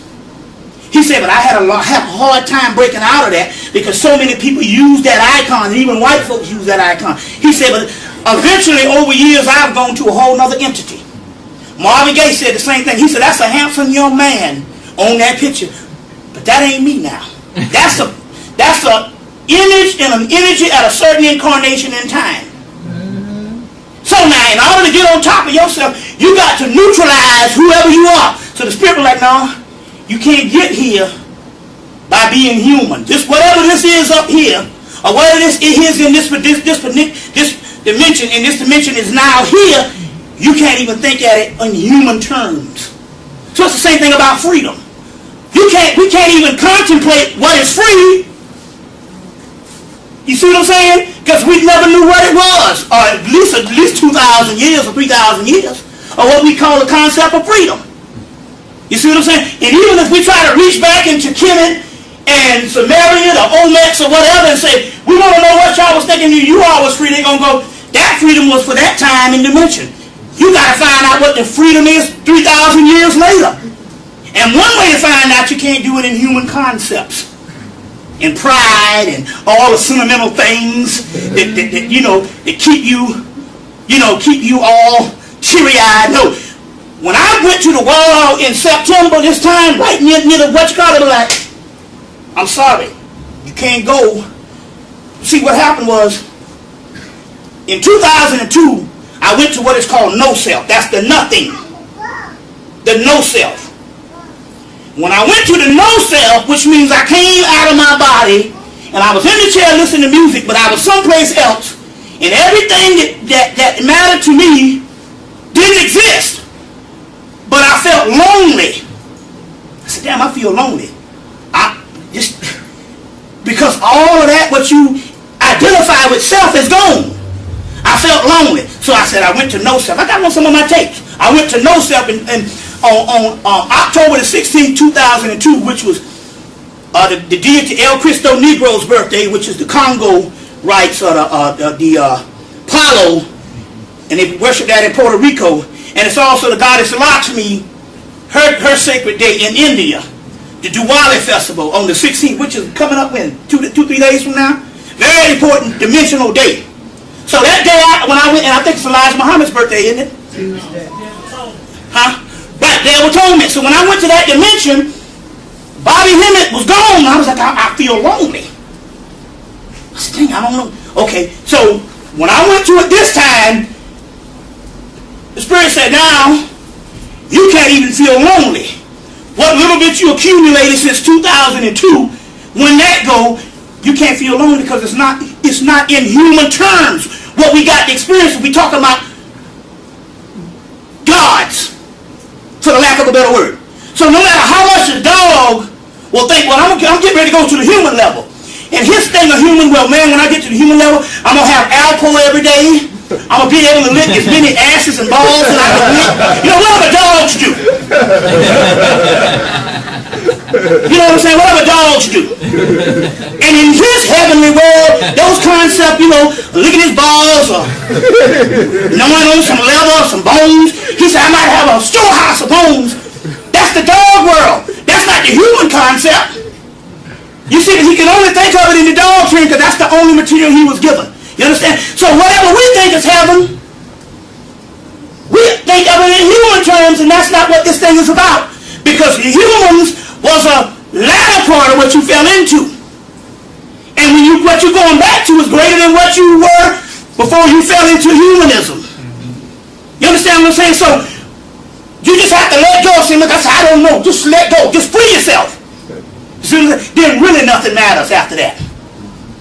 He said, but I had a hard time breaking out of that because so many people use that icon, and even white folks use that icon. He said, but eventually over years I've gone to a whole other entity. Marvin Gaye said the same thing. He said, that's a handsome young man on that picture. But that ain't me now. That's a image and an energy at a certain incarnation in time. So now, in order to get on top of yourself, you got to neutralize whoever you are. So the Spirit was like, no, you can't get here by being human. Just whatever this is up here, or whatever this is in this dimension, and this dimension is now here, you can't even think at it in human terms. So it's the same thing about freedom. We can't even contemplate what is free. You see what I'm saying? Because we never knew what it was, or at least 2,000 years or 3,000 years, or what we call the concept of freedom. You see what I'm saying? And even if we try to reach back into Kemet and Sumerian or Olmecs or whatever and say, we want to know what y'all was thinking you all was free, they're going to go, that freedom was for that time and dimension. You got to find out what the freedom is 3,000 years later. And one way to find out, you can't do it in human concepts. And pride and all the sentimental things that keep you all teary-eyed. No. When I went to the wall in September this time, right near the it was like, I'm sorry, you can't go. See, what happened was, in 2002, I went to what is called no self. That's the nothing. The no self. When I went to the no self, which means I came out of my body, and I was in the chair listening to music, but I was someplace else, and everything that mattered to me didn't exist. But I felt lonely. I said, damn, I feel lonely. Because all of that, what you identify with self is gone. I felt lonely. So I said, I went to no self. I got on some of my tapes. I went to no self and on October the 16th, 2002, which was the deity El Cristo Negro's birthday, which is the Congo rites, or the Palo, and they worship that in Puerto Rico. And it's also the goddess Lakshmi, her sacred day in India, the Diwali festival on the 16th, which is coming up in 3 days from now. Very important dimensional day. So that day, when I went, and I think it's Elijah Muhammad's birthday, isn't it? Tuesday. Huh? Right, Day of Atonement. So when I went to that dimension, Bobby Hemmitt was gone. I was like, I feel lonely. I said, dang, I don't know. Okay, so when I went to it this time, the Spirit said, now, you can't even feel lonely. What little bit you accumulated since 2002, when that go, you can't feel lonely because it's not in human terms. What we got to experience, we talking about gods, for the lack of a better word. So no matter how much a dog will think, well, I'm getting ready to go to the human level. And his thing of human, well, man, when I get to the human level, I'm going to have Alpo every day. I'm going to be able to lick as many asses and balls as I can lick. You know, whatever dogs do. You know what I'm saying? Whatever dogs do. And in his heavenly world, those concepts, licking his balls or gnawing on some leather or some bones. He said, I might have a storehouse of bones. That's the dog world. That's not the human concept. You see, he can only think of it in the dog tree because that's the only material he was given. You understand? So whatever we think is heaven, we think of it in human terms, and that's not what this thing is about. Because the humans was a latter part of what you fell into. And what you're going back to is greater than what you were before you fell into humanism. You understand what I'm saying? So you just have to let go. See, look, I said, I don't know. Just let go. Just free yourself. Then really nothing matters after that.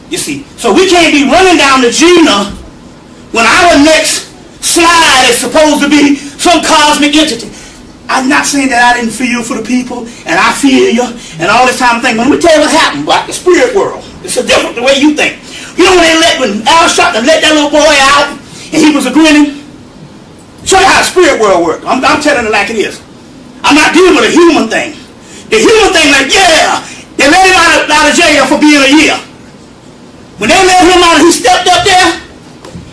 You see, so we can't be running down to Gina when our next slide is supposed to be some cosmic entity. I'm not saying that I didn't feel for the people, and I feel you, and all this time thing. But let me tell you what happened about the spirit world. It's a different the way you think. You know when Al Sharpton let that little boy out, and he was grinning? Show you how the spirit world works. I'm telling it like it is. I'm not dealing with a human thing. The human thing, like, yeah, they let him out of jail for being a year. When they let him out and he stepped up there,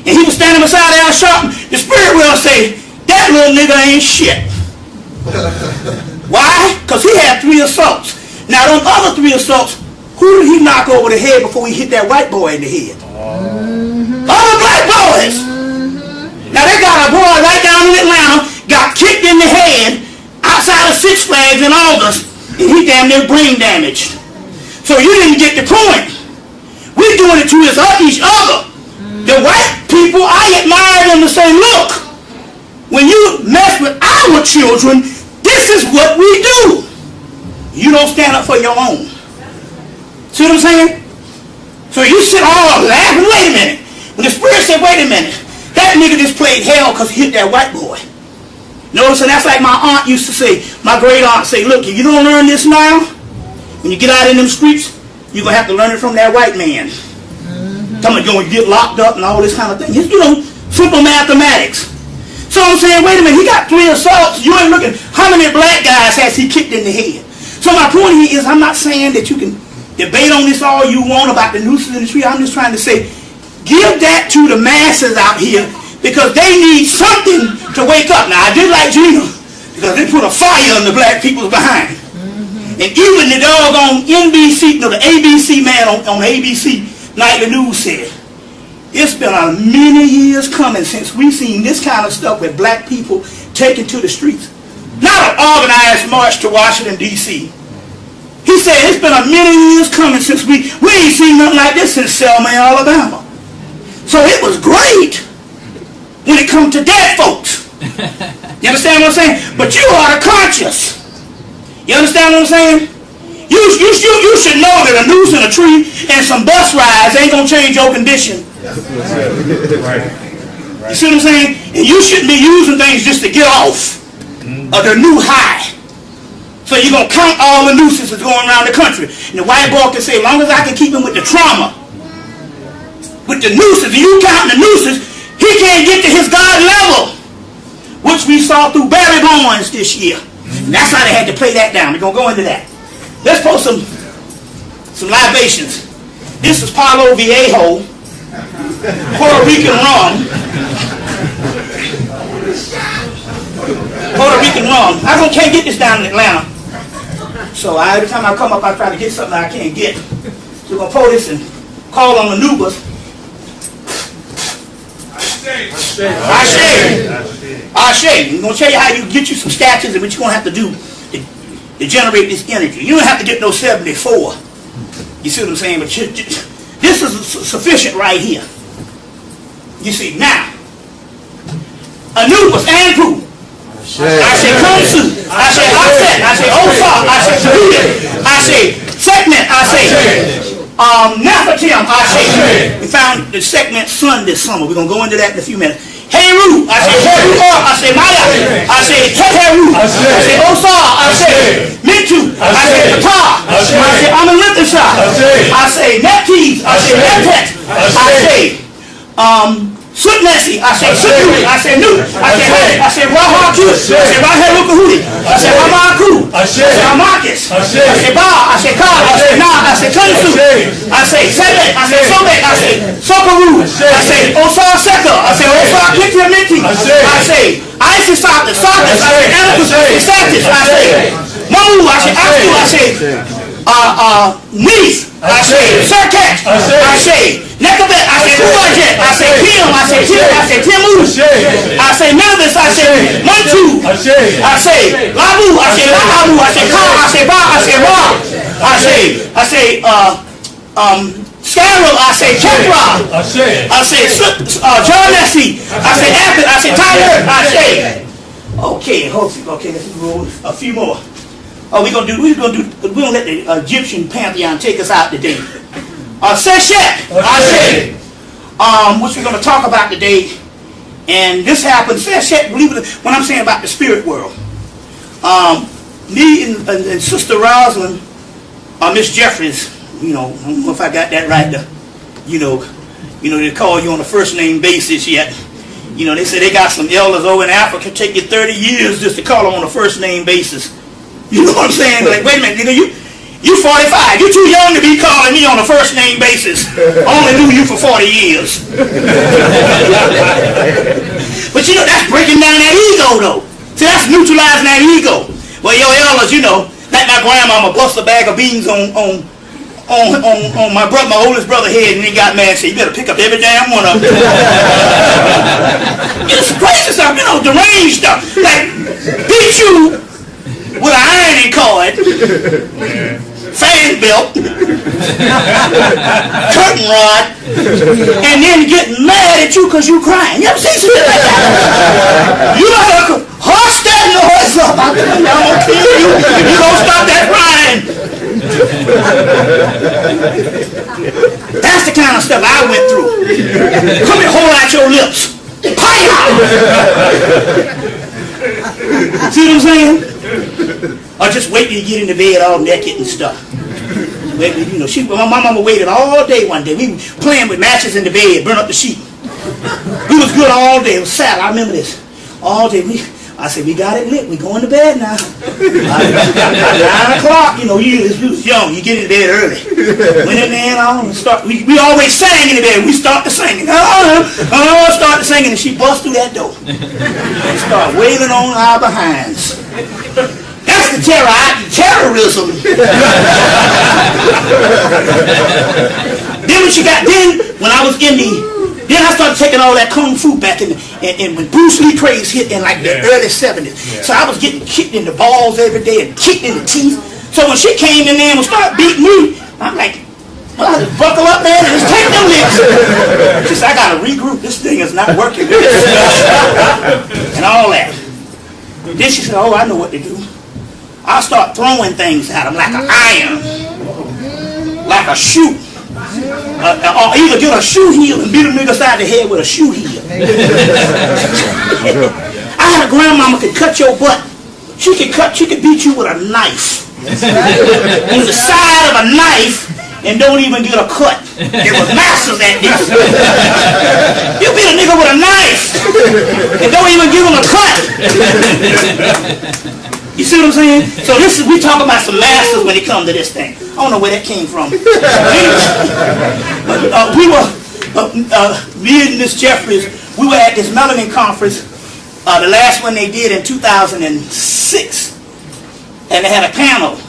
and he was standing beside Al Sharpton, the spirit will say, that little nigga ain't shit. Why? Because he had 3 assaults. Now, those other 3 assaults, who did he knock over the head before he hit that white boy in the head? Other black boys. Now, they got a boy right down in Atlanta, got kicked in the head outside of Six Flags in August, and he damn near brain damaged. So you didn't get the point. We're doing it to each other. The white people, I admire them to say, look, when you mess with our children, this is what we do. You don't stand up for your own. See what I'm saying? So you sit all laughing, wait a minute. When the spirit said, wait a minute, that nigga just played hell because he hit that white boy. Notice, and that's like my aunt used to say, my great aunt say, look, if you don't learn this now, when you get out in them streets, you're going to have to learn it from that white man. Tell me, you're going to get locked up and all this kind of thing. You know, simple mathematics. So I'm saying, wait a minute, he got 3 assaults. You ain't looking, how many black guys has he kicked in the head? So my point here is, I'm not saying that you can debate on this all you want about the nooses in the street. I'm just trying to say, give that to the masses out here because they need something to wake up. Now, I did like Gina because they put a fire on the black people's behind. And even the doggone NBC, the ABC man on ABC Nightly News said, it's been a many years coming since we've seen this kind of stuff with black people taken to the streets. Not an organized march to Washington, D.C. He said it's been a many years coming since we ain't seen nothing like this since Selma, Alabama. So it was great when it comes to dead folks. You understand what I'm saying? But you are the conscious. You understand what I'm saying? You should know that a noose in a tree and some bus rides ain't going to change your condition. You see what I'm saying? And you shouldn't be using things just to get off of the new high. So you're going to count all the nooses that's going around the country. And the white boy can say, as long as I can keep him with the trauma, with the nooses, and you count the nooses, he can't get to his God level, which we saw through Barry Bonds this year. And that's how they had to play that down. We're going to go into that. Let's post some libations. This is Palo Viejo, Puerto Rican rum. Puerto Rican rum. I can't get this down in Atlanta. So every time I come up, I try to get something I can't get. So we're going to pour this and call on ANUBIS. Ashe. We're going to tell you how you get you some statues and what you're going to have to do to generate this energy. You don't have to get no 74. You see what I'm saying? But this is sufficient right here. You see, now, ANUBIS and Pooh. I say Kunsu. I say Offset. I say Osar. I say Sahuda. I say Segment. I say Nefertim. I say we found the Segment sun this summer. We're going to go into that in a few minutes. Heru. I say Heru. I say Maya. I say Teheru. I say Osar. I say Mintu. I say Ptah. I say Amalithusha. I say Neptes. I say Nepet. I say Sutnesi, I say Sutnu, I say Nu, I say Rahaku, I say Raherukahuti, I say Ramaku, I say Ramakis, I say Ba, I say Ka, I say Na, I say Kunsu, I say Sebet, I say Sobet, I say Sokaru, I say Osar Seka, I say Osar Kityamiti, I say Isis Satis, I say Anacus, I say Satis, I say Mamu, I say Astu, I say Neith, I say Serket, I say Nekabet, I say Uwajet, I say Pim, I say Tim, I say Timu, I say Melvis, I say Mantu, I say Labu, I say Lahabu, I say Ka, I say Ba, I say Ra, I say Scarrow, I say Chekra, I say Jarnesi, I say Apit, I say Tyler, I say. Okay, let's go a few more. We're gonna let the Egyptian pantheon take us out today. Seshet, which we're going to talk about today, and this happened. Seshet, believe it, when I'm saying about the spirit world. Me and Sister Rosalind, Miss Jeffries, I don't know if I got that right. They call you on a first name basis yet. They say they got some elders over in Africa take you 30 years just to call them on a first name basis. You know what I'm saying? Like, wait a minute, You 45. You're too young to be calling me on a first name basis. I only knew you for 40 years. But you know, that's breaking down that ego though. See, that's neutralizing that ego. Well, your elders, you know, like my grandmama bust a bag of beans on my brother, my oldest brother head, and he got mad and said, you better pick up every damn one of them. It's crazy stuff, you know, deranged stuff. Like, beat you with an ironing cord, fan belt, curtain rod, and then get mad at you because you crying. You ever seen something like that? You know, hush that noise up. I'm gonna kill you. You don't stop that crying. That's the kind of stuff I went through. Come here, hold out your lips. See what I'm saying? Or just wait till you get into bed all naked and stuff. You know, my mama waited all day one day. We were playing with matches in the bed, burn up the sheet. We was good all day. It was sad. I remember this. All day. I said, we got it lit. We going to bed now. 9 o'clock, you know, you was young. You get in bed early. Went in there and start. We always sang in the bed. We start to singing. Start to singing, and she bust through that door and start wailing on our behinds. That's the terrorism. Then when I was in then I started taking all that kung fu back in when Bruce Lee craze hit in like the early 70s. Yeah. So I was getting kicked in the balls every day and kicked in the teeth. So when she came in there and started beating me, I'm like, well, I just buckle up, man, and just take them licks. She said, I got to regroup. This thing is not working. And all that. Then she said, oh, I know what to do. I'll start throwing things at them like an iron, like a shoe. Or either get a shoe heel and beat a nigga side the head with a shoe heel. I had a grandmama could cut your butt. She could beat you with a knife. On the side of a knife and don't even get a cut. It was masters at this. You beat a nigga with a knife and don't even give him a cut. You see what I'm saying? So we talk about some masters when it comes to this thing. I don't know where that came from. But me and Miss Jeffries, we were at this Melanin conference, the last one they did in 2006, and they had a panel,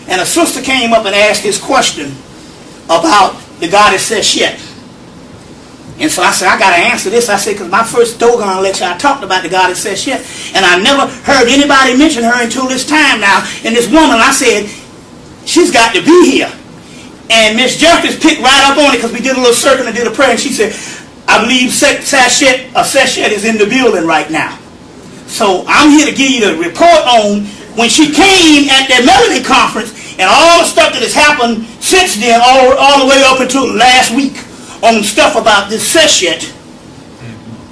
and a sister came up and asked this question about the goddess Seshet. And so I said, I got to answer this. I said, because my first Dogon lecture, I talked about the goddess Seshet, and I never heard anybody mention her until this time now. And this woman, I said, she's got to be here. And Miss Jeffries picked right up on it because we did a little circle and did a prayer, and she said, I believe Seshet is in the building right now. So I'm here to give you the report on when she came at that Melanin conference and all the stuff that has happened since then, all the way up until last week, on stuff about this Seshet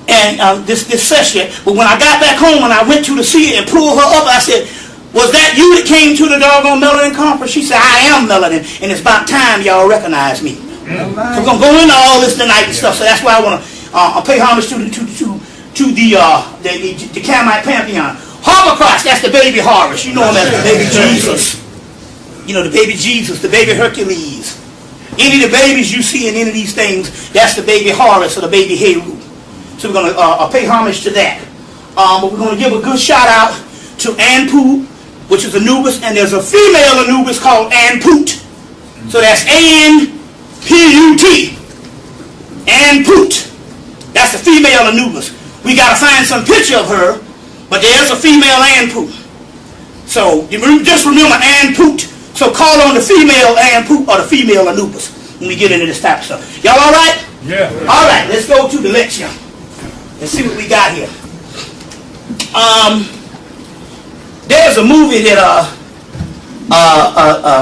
and this Seshet. But when I got back home and I went to see her and pulled her up, I said, was that you that came to the doggone Melanin conference? She said, I am Melanin, and it's about time y'all recognize me. So we're going to go into all this tonight and stuff, so that's why I want to pay homage to the Camite Pantheon. Harvacross, that's the baby Horus. You know him as the baby Jesus. You know, the baby Jesus, the baby Hercules. Any of the babies you see in any of these things, that's the baby Horus or the baby Heru. So we're going to pay homage to that. But we're going to give a good shout out to Anpu, which is Anubis, and there's a female Anubis called Anput. So that's A-N-P-U-T. Anput. That's the female Anubis. We got to find some picture of her, but there's a female Anput. So just remember Anput. So call on the female Anput or the female Anubis when we get into this type of stuff. Y'all all right? Yeah. All right, let's go to the lecture and see what we got here. There's a movie that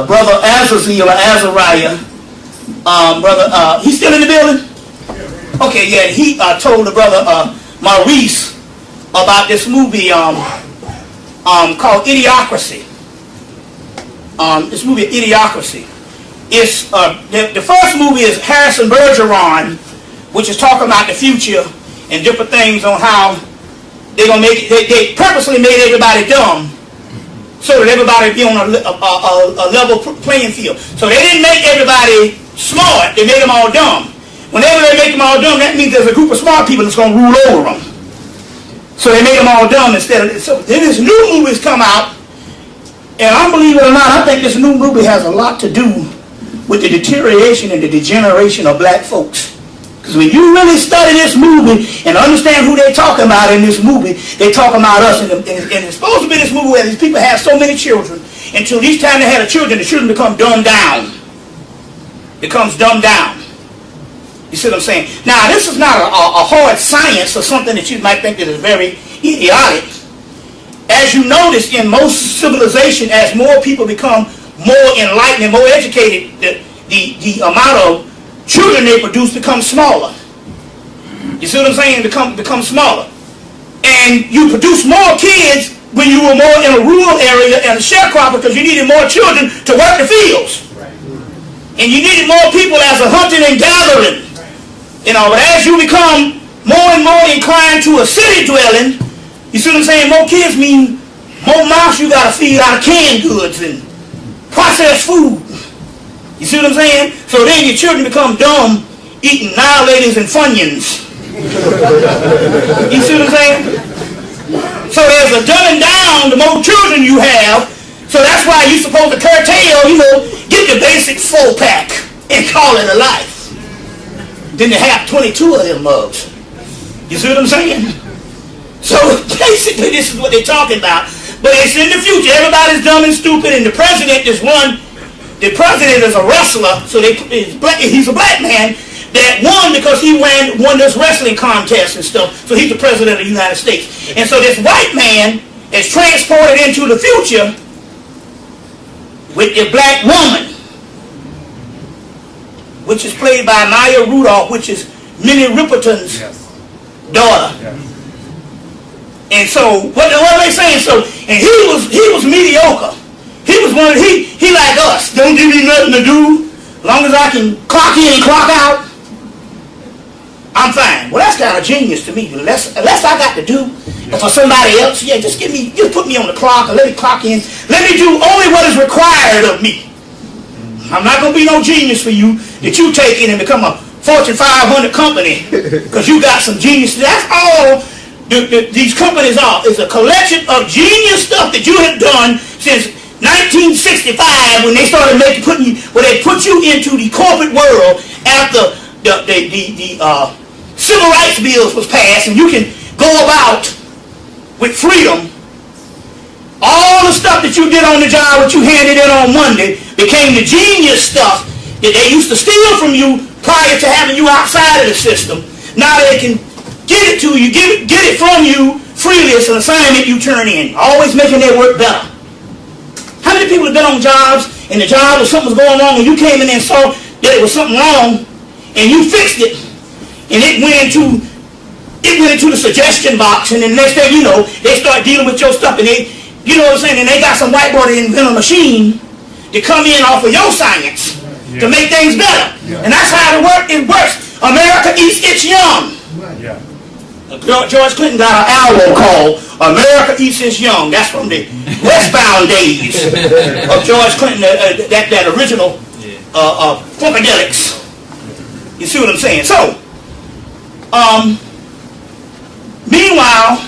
Brother Azazel or Azariah, he's still in the building? Okay, yeah, he told the brother Maurice about this movie called Idiocracy. This movie, Idiocracy. It's the first movie is Harrison Bergeron, which is talking about the future and different things on how they're gonna make it. They purposely made everybody dumb so that everybody be on a level playing field. So they didn't make everybody smart, they made them all dumb. Whenever they make them all dumb, that means there's a group of smart people that's going to rule over them. So they made them all dumb instead of... So then this new movie's come out, and I believe it or not, I think this new movie has a lot to do with the deterioration and the degeneration of black folks. Because when you really study this movie and understand who they're talking about in this movie, they're talking about us. And it's supposed to be this movie where these people have so many children, until each time they had a children, the children become dumbed down. Becomes dumbed down. You see what I'm saying? Now, this is not a hard science or something that you might think that is very idiotic. As you notice, in most civilization, as more people become more enlightened and more educated, the amount of children they produce becomes smaller. You see what I'm saying? Become smaller. And you produce more kids when you were more in a rural area and a sharecropper, because you needed more children to work the fields. And you needed more people as a hunting and gathering. You know, but as you become more and more inclined to a city dwelling, you see what I'm saying? More kids mean more mouths you got to feed out of canned goods and processed food. You see what I'm saying? So then your children become dumb, eating Nihilators and Funyuns. You see what I'm saying? So there's a dumbing down the more children you have. So that's why you're supposed to curtail, you know, get the basic 4-pack and call it a life. Then they have 22 of them mugs. You see what I'm saying? So basically this is what they're talking about. But it's in the future. Everybody's dumb and stupid, and the president is one. The president is a wrestler, so he's a black man that won because he won this wrestling contest and stuff. So he's the president of the United States. And so this white man is transported into the future with the black woman, which is played by Maya Rudolph, which is Minnie Riperton's daughter. Yes. And so what are they saying? So, and he was mediocre. He was one. He like us. Don't give me nothing to do. As long as I can clock in and clock out, I'm fine. Well, that's kind of genius to me. Unless I got to do for somebody else, yeah, just put me on the clock or let me clock in. Let me do only what is required of me. I'm not going to be no genius for you that you take in and become a Fortune 500 company because you got some genius. That's all these companies are. It's a collection of genius stuff that you have done since 1965 when they started put you into the corporate world after the civil rights bills was passed, and you can go about with freedom. All the stuff that you did on the job, what you handed in on Monday, became the genius stuff that they used to steal from you prior to having you outside of the system. Now they can get it to you, get it from you freely. It's an assignment you turn in, always making their work better. How many people have been on jobs and the job or something was going wrong and you came in and saw that it was something wrong and you fixed it and it went into the suggestion box, and then next thing you know, they start dealing with your stuff, and you know what I'm saying, and they got some white boy to invent a machine to come in off of your science to make things better. And that's how it works. America eats its young. George Clinton got an album called America Eats Its Young. That's from the Westbound days of George Clinton, that original Funkadelics. You see what I'm saying? So, meanwhile,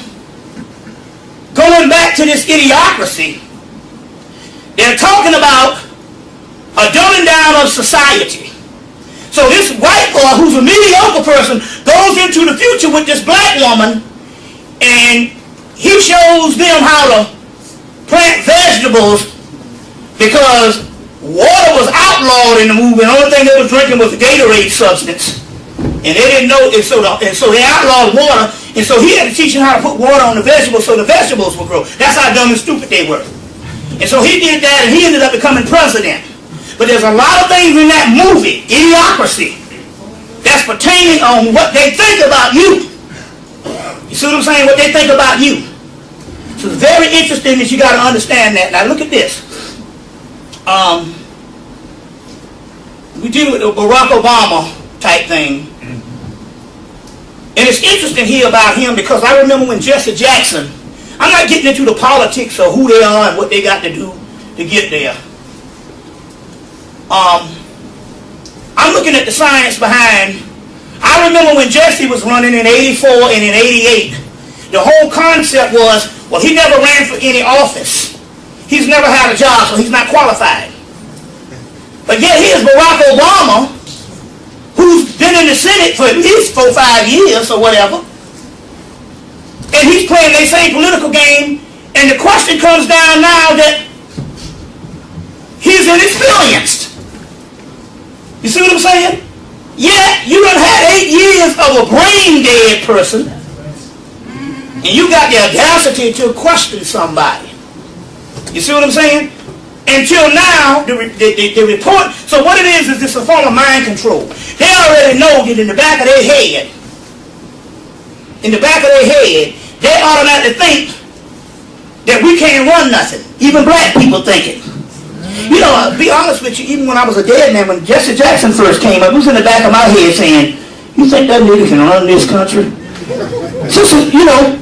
going back to this idiocracy, they're talking about a dumbing down of society. So this white boy, who's a mediocre person, goes into the future with this black woman, and he shows them how to plant vegetables because water was outlawed in the movie, and the only thing they was drinking was the Gatorade substance. And they didn't know, and so they outlawed water, and so he had to teach them how to put water on the vegetables so the vegetables would grow. That's how dumb and stupid they were. And so he did that, and he ended up becoming president. But there's a lot of things in that movie, Idiocracy, that's pertaining on what they think about you. You see what I'm saying? What they think about you. So it's very interesting that you got to understand that. Now look at this. We deal with the Barack Obama type thing. And it's interesting here about him because I remember when Jesse Jackson, I'm not getting into the politics of who they are and what they got to do to get there. I'm looking at the science behind. I remember when Jesse was running in 84 and in 88, the whole concept was, well, he never ran for any office. He's never had a job, so he's not qualified. But yet here's Barack Obama, who's been in the Senate for at least 4 or 5 years or whatever, and he's playing that same political game, and the question comes down now that he's inexperienced. You see what I'm saying? Yet you done had 8 years of a brain dead person, and you got the audacity to question somebody. You see what I'm saying? Until now, the report, so what it is this a form of mind control. They already know that in the back of their head, they automatically think that we can't run nothing. Even black people think it. You know, I'll be honest with you, even when I was a dead man, when Jesse Jackson first came up, it was in the back of my head saying, you think that nigga can run this country? So, you know,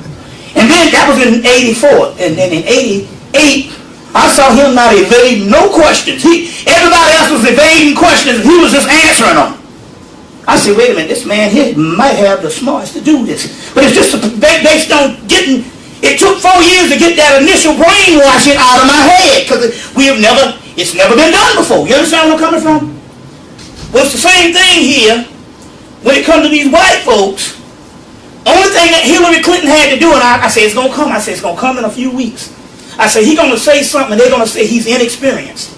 and then that was in 84, and then in 88, I saw him not evading no questions. Everybody else was evading questions, and he was just answering them. I said, wait a minute, this man here might have the smarts to do this. But it's just based on getting, it took 4 years to get that initial brainwashing out of my head, because it's never been done before. You understand where I'm coming from? Well, it's the same thing here when it comes to these white folks. Only thing that Hillary Clinton had to do, and I say it's going to come, I say it's going to come in a few weeks. I say he's going to say something, and they're going to say he's inexperienced.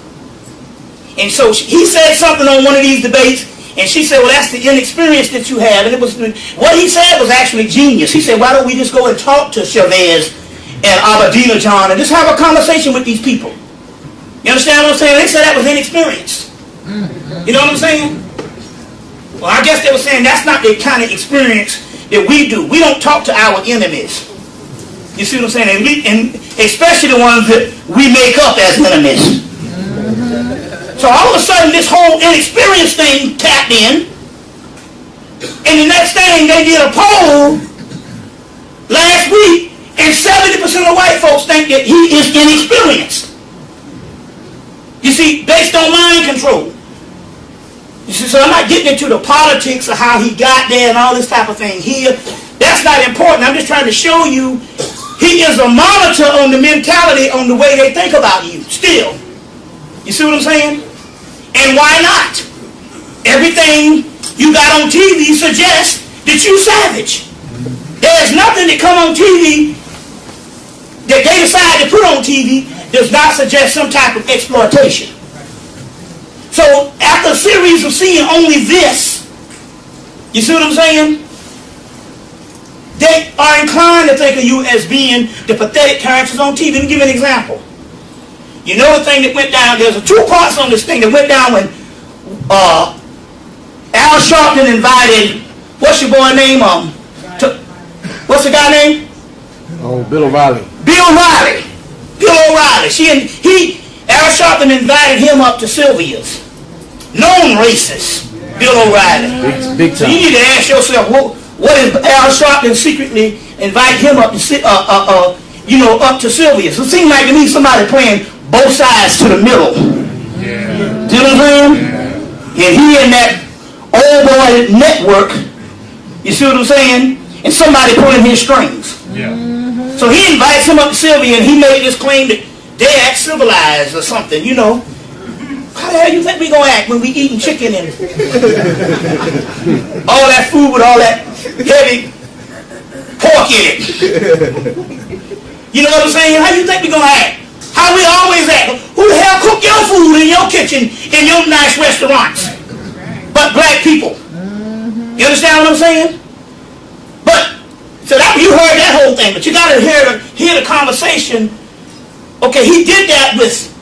And so he said something on one of these debates, and she said, well, that's the inexperience that you have. And it was what he said was actually genius. He said, why don't we just go and talk to Chavez and Ahmadinejad and just have a conversation with these people? You understand what I'm saying? They said that was inexperience. You know what I'm saying? Well, I guess they were saying that's not the kind of experience that we do. We don't talk to our enemies. You see what I'm saying? And especially the ones that we make up as enemies. So all of a sudden this whole inexperienced thing tapped in, and the next thing they did a poll last week, and 70% of white folks think that he is inexperienced. You see, based on mind control. You see, so I'm not getting into the politics of how he got there and all this type of thing here. That's not important. I'm just trying to show you he is a monitor on the mentality, on the way they think about you still. You see what I'm saying? And why not? Everything you got on TV suggests that you savage. There's nothing that come on TV that they decide to put on TV does not suggest some type of exploitation. So after a series of seeing only this, you see what I'm saying? They are inclined to think of you as being the pathetic characters on TV. Let me give you an example. You know the thing that went down, there's 2 parts on this thing that went down when Al Sharpton invited, what's your boy name? What's the guy name? Oh, Bill O'Reilly. Bill O'Reilly. Al Sharpton invited him up to Sylvia's. Known racist, Bill O'Reilly. Big time. So you need to ask yourself, what is Al Sharpton secretly invite him up to up to Sylvia's? It seems like to me somebody playing both sides to the middle. Yeah. Do you know what I'm saying? Yeah. And he in that old boy network, you see what I'm saying? And somebody pulling his strings. Yeah. So he invites him up to Sylvia, and he made this claim that they act civilized or something, you know. How the hell you think we gonna act when we eating chicken and all that food with all that heavy pork in it? You know what I'm saying? How you think we gonna act? How we always act? Who the hell cook your food in your kitchen in your nice restaurants? But black people. You understand what I'm saying? But so that you heard that whole thing, but you gotta hear the conversation. Okay, he did that with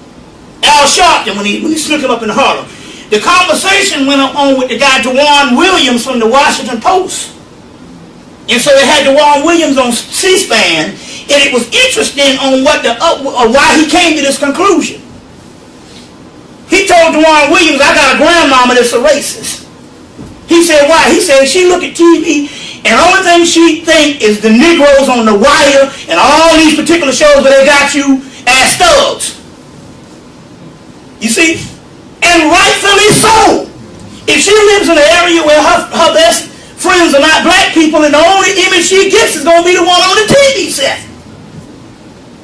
Al Sharpton when he snuck him up in Harlem. The conversation went on with the guy DeJuan Williams from the Washington Post. And so they had DeJuan Williams on C-SPAN, and it was interesting on why he came to this conclusion. He told DeJuan Williams, I got a grandmama that's a racist. He said, why? He said, she look at TV And the only thing she think is the Negroes on The Wire and all these particular shows where they got you as thugs. You see? And rightfully so. If she lives in an area where her best friends are not black people and the only image she gets is going to be the one on the TV set.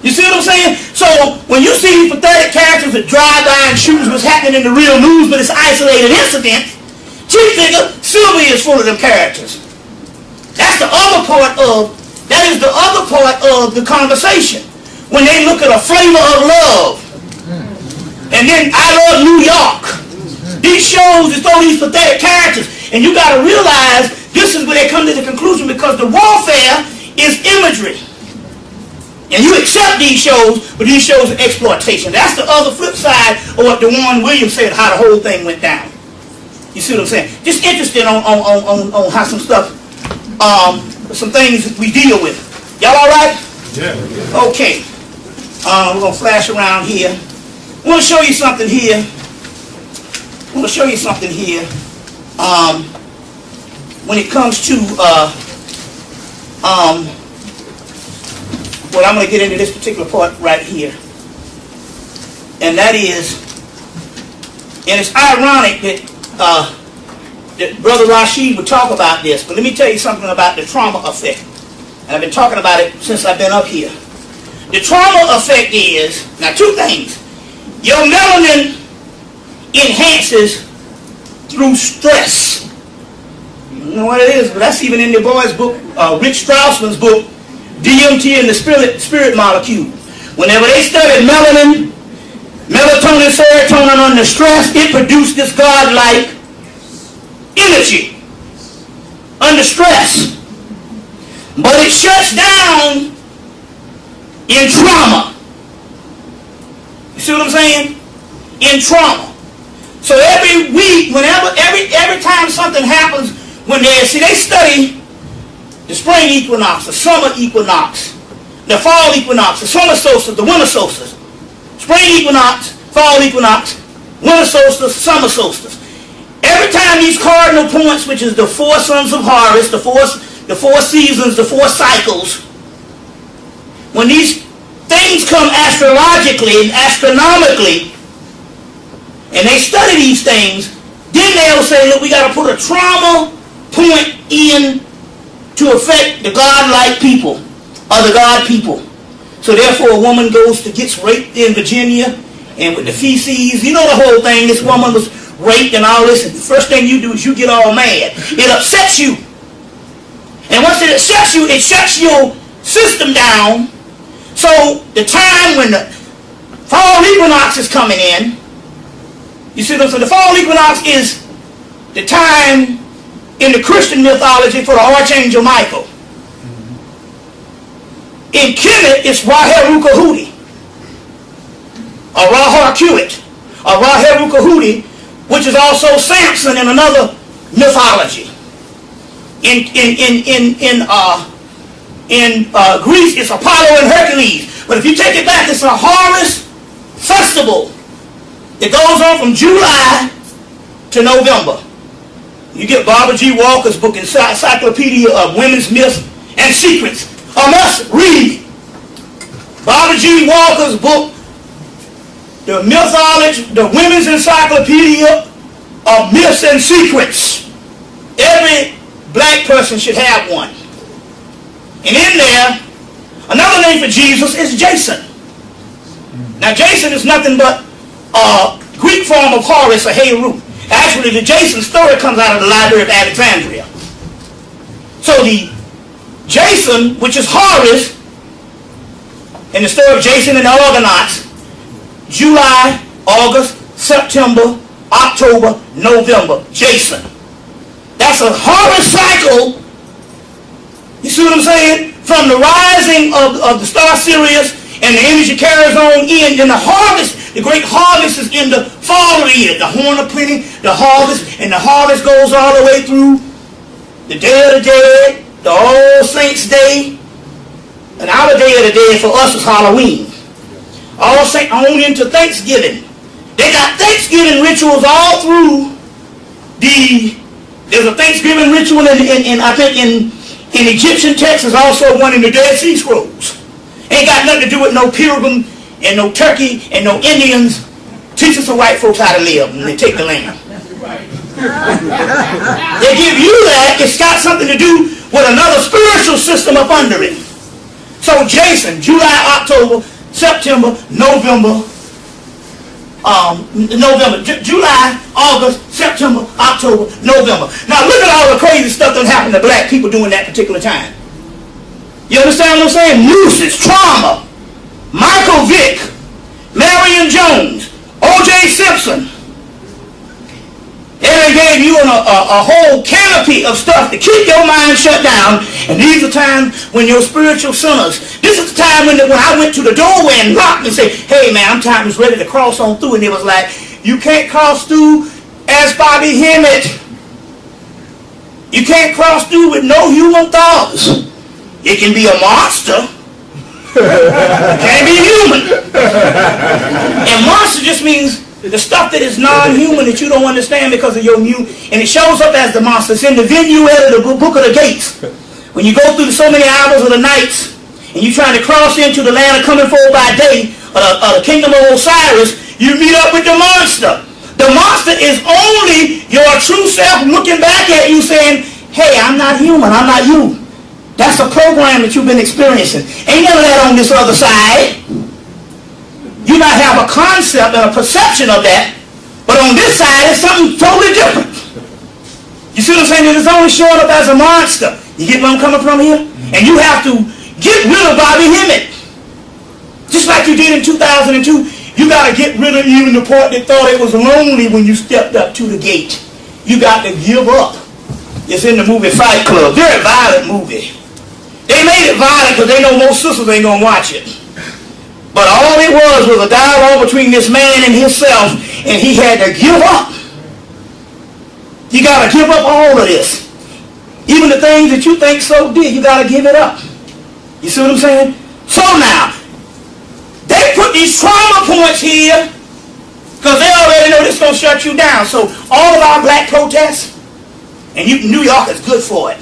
You see what I'm saying? So when you see these pathetic characters that drive-by and shootings was happening in the real news, but it's isolated incidents, she figure Sylvia is full of them characters. That is the other part of the conversation. When they look at a flavor of love, and then I Love New York. These shows just throw these pathetic characters, and you got to realize this is where they come to the conclusion, because the warfare is imagery. And you accept these shows, but these shows are exploitation. That's the other flip side of what DeWan Williams said, how the whole thing went down. You see what I'm saying? Just interested on how some stuff, some things we deal with. Y'all all right? Yeah. Okay. We're going to flash around here. I want to show you something here. When it comes to, well, I'm going to get into this particular part right here. And that is, and it's ironic that Brother Rashid would talk about this, but let me tell you something about the trauma effect. And I've been talking about it since I've been up here. The trauma effect is, now two things. Your melanin enhances through stress. You know what it is, but that's even in the boys' book, Rich Strausman's book, DMT and the spirit molecule. Whenever they studied melanin, melatonin, serotonin under stress, it produced this godlike energy under stress. But it shuts down in trauma. You see what I'm saying? In trauma. So every week, every time something happens, when they study the spring equinox, the summer equinox, the fall equinox, the summer solstice, the winter solstice, spring equinox, fall equinox, winter solstice, summer solstice. Every time these cardinal points, which is the four sons of Horus, the four seasons, the four cycles, when these things come astrologically and astronomically, and they study these things, then they'll say, look, we got to put a trauma point in to affect the godlike people, or the God people. So therefore a woman gets raped in Virginia, and with the feces, you know the whole thing, this woman was raped and all this, and the first thing you do is you get all mad. It upsets you. And once it upsets you, it shuts your system down. So the time when the fall equinox is coming in, you see what I'm saying? The fall equinox is the time in the Christian mythology for the Archangel Michael. In Kemet, it's Ra-Heru-Kahudi, or Ra-Har-Kuit, or Ra-Heru-Kahudi, which is also Samson in another mythology. In Greece, it's Apollo and Hercules. But if you take it back, it's a Horus festival. It goes on from July to November. You get Barbara G. Walker's book, Encyclopedia of Women's Myths and Secrets. A must read. Barbara G. Walker's book, the mythology, the Women's Encyclopedia of Myths and Secrets. Every black person should have one. And in there, another name for Jesus is Jason. Now Jason is nothing but a Greek form of Horus or Heru. Actually, the Jason story comes out of the Library of Alexandria. So the Jason, which is Horus, in the story of Jason and the Argonauts, July, August, September, October, November, Jason. That's a Horus cycle. You see what I'm saying? From the rising of the star Sirius and the energy carries on in, then the harvest, the great harvest is in the fall of the year, the horn of plenty, the harvest, and the harvest goes all the way through the Day of the Dead, the All Saints Day, and our Day of the Dead for us is Halloween. All Saints on into Thanksgiving. They got Thanksgiving rituals all through there's a Thanksgiving ritual in I think in Egyptian text is also one in the Dead Sea Scrolls. Ain't got nothing to do with no pilgrim and no turkey and no Indians. Teaches the white folks how to live and they take the land. They give you that. It's got something to do with another spiritual system up under it. So Jason, July, October, September, November, July, August, September, October, November. Now look at all the crazy stuff that happened to black people during that particular time. You understand what I'm saying? Nooses, trauma, Michael Vick, Marion Jones, O.J. Simpson. They gave you a whole canopy of stuff to keep your mind shut down. And these are times when your spiritual sinners. This is the time when I went to the doorway and knocked and said, hey man, I'm time is ready to cross on through. And it was like, you can't cross through as Bobby Hemmitt. You can't cross through with no human thoughts. It can be a monster. It can't be human. And monster just means the stuff that is non-human that you don't understand because of your new, and it shows up as the monster. It's in the vignette of the book of the gates. When you go through so many hours of the nights, and you're trying to cross into the land of coming forward by day, the kingdom of Osiris, you meet up with the monster. The monster is only your true self looking back at you saying, hey, I'm not human, I'm not you. That's a program that you've been experiencing. Ain't none of that on this other side. You might have a concept and a perception of that, but on this side it's something totally different. You see what I'm saying? It's only showing up as a monster. You get where I'm coming from here? And you have to get rid of Bobby Hemmitt. Just like you did in 2002. You got to get rid of even the part that thought it was lonely when you stepped up to the gate. You got to give up. It's in the movie Fight Club. Very violent movie. They made it violent because they know most sisters ain't going to watch it. But all it was a dialogue between this man and himself, and he had to give up. You got to give up all of this. Even the things that you think so dear, you got to give it up. You see what I'm saying? So now, they put these trauma points here because they already know this is going to shut you down. So all of our black protests, and New York is good for it.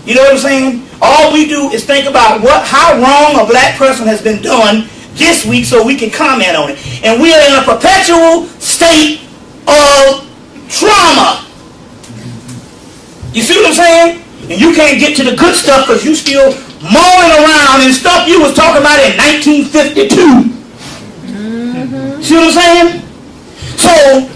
You know what I'm saying? All we do is think about how wrong a black person has been done this week so we can comment on it. And we are in a perpetual state of trauma. You see what I'm saying? And you can't get to the good stuff because you still mulling around in stuff you was talking about in 1952. See what I'm saying? So,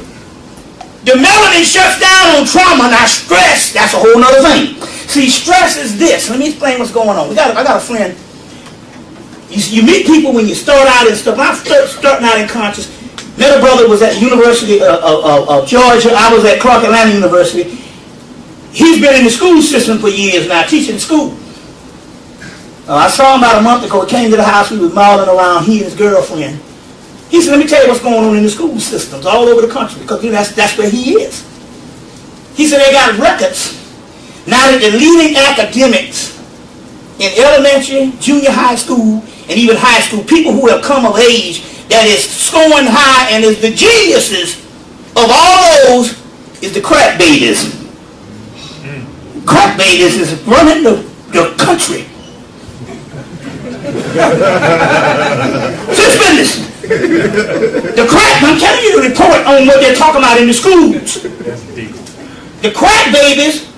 the melanin shuts down on trauma. Now stress, that's a whole nother thing. See, stress is this. Let me explain what's going on. I got a friend. You meet people when you start out and stuff. I'm starting out in conscious. Met a brother was at the University of Georgia. I was at Clark Atlanta University. He's been in the school system for years now, teaching school. I saw him about a month ago. He came to the house. We was mauling around, he and his girlfriend. He said, let me tell you what's going on in the school systems all over the country because that's where he is. He said they got records. Now that the leading academics in elementary, junior high school, and even high school, people who have come of age that is scoring high and is the geniuses of all those is the crack babies. Crack babies is running the country. Since business. The crack, I'm telling you the report on what they're talking about in the schools. The crack babies.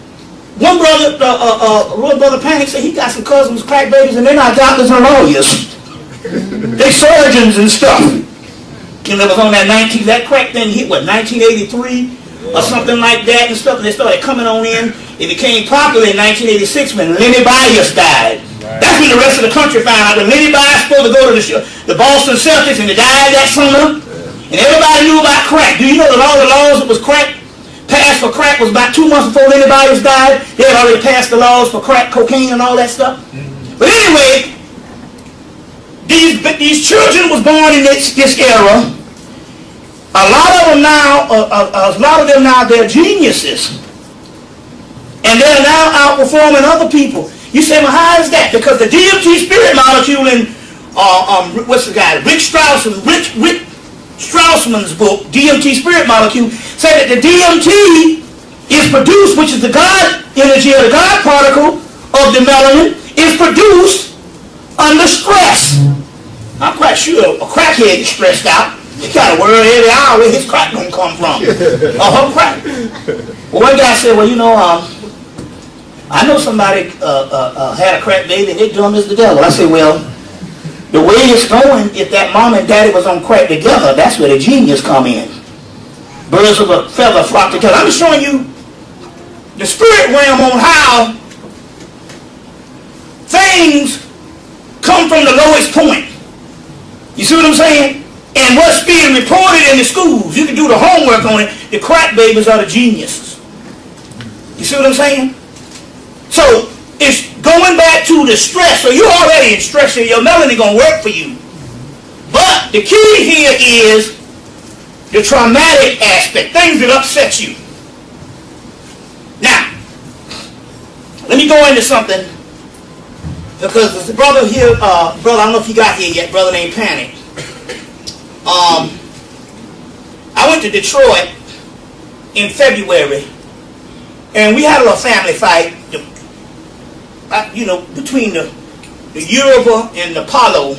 One brother Panic said he got some cousins crack babies and they're not doctors and lawyers. They're surgeons and stuff. You know, it was on that crack thing hit, 1983 or something like that and stuff, and they started coming on in. It became popular in 1986 when Lenny Bias died. Right. That's when the rest of the country found out that Lenny Bias was supposed to go to the Boston Celtics and he died that summer. And everybody knew about crack. Do you know that all the laws that was passed for crack was about 2 months before Lenny Bias died? They had already passed the laws for crack, cocaine, and all that stuff. Mm-hmm. But anyway, these children was born in this era. A lot of them now, they're geniuses. And they're now outperforming other people. You say, well, how is that? Because the DMT spirit molecule in, what's the guy? Rick Strassman's book, DMT spirit molecule, said that the DMT is produced, which is the God energy or the God particle, of the melanin is produced under stress. I'm quite sure a crackhead is stressed out. He kind of worry every hour where his crack gonna come from. Her crack. Well, one guy said, well, you know, I know somebody had a crack baby and they dumb as the devil. I said, well, the way it's going, if that mom and daddy was on crack together, that's where the genius come in. Birds of a feather flock together. I'm just showing you the spirit realm on how things come from the lowest point. You see what I'm saying? And what's being reported in the schools, you can do the homework on it, the crack babies are the geniuses. You see what I'm saying? So, it's going back to the stress. So you're already in stress, so your melanin going to work for you. But the key here is the traumatic aspect, things that upset you. Now, let me go into something, because the brother here, brother, I don't know if he got here yet, brother named Panic. I went to Detroit in February, and we had a little family fight, between the Yoruba and the Palo.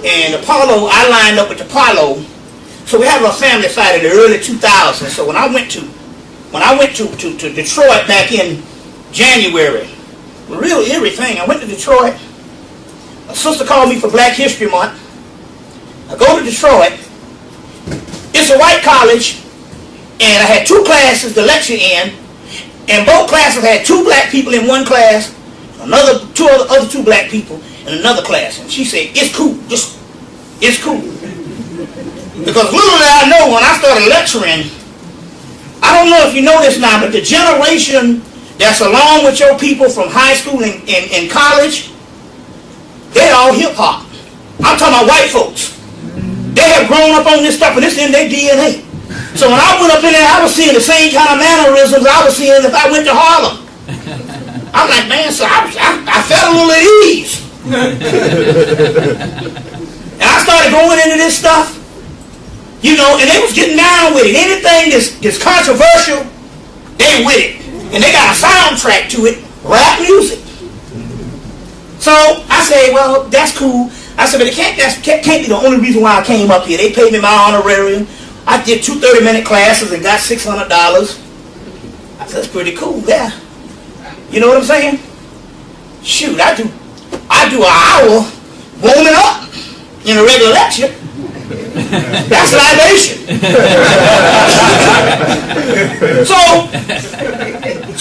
And the Palo, I lined up with the Palo, so we had a little family fight in the early 2000s. So when I went to Detroit back in January, a real eerie thing. I went to Detroit. My sister called me for Black History Month. I go to Detroit. It's a white college, and I had 2 classes to lecture in, and both classes had 2 black people in one class, other 2 black people in another class. And she said, it's cool, it's cool. Because little did I know when I started lecturing, I don't know if you know this now, but the generation that's along with your people from high school and college, they're all hip-hop. I'm talking about white folks. They have grown up on this stuff, and it's in their DNA. So when I went up in there, I was seeing the same kind of mannerisms I was seeing if I went to Harlem. I'm like, man, so I felt a little at ease. And I started going into this stuff, and they was getting down with it. Anything that's controversial, they with it. And they got a soundtrack to it, rap music. So I say, well, that's cool. I said, but it can't be the only reason why I came up here. They paid me my honorarium. I did 2 30-minute classes and got $600. I said, that's pretty cool, yeah. You know what I'm saying? Shoot, I do an hour warming up in a regular lecture. That's libation. So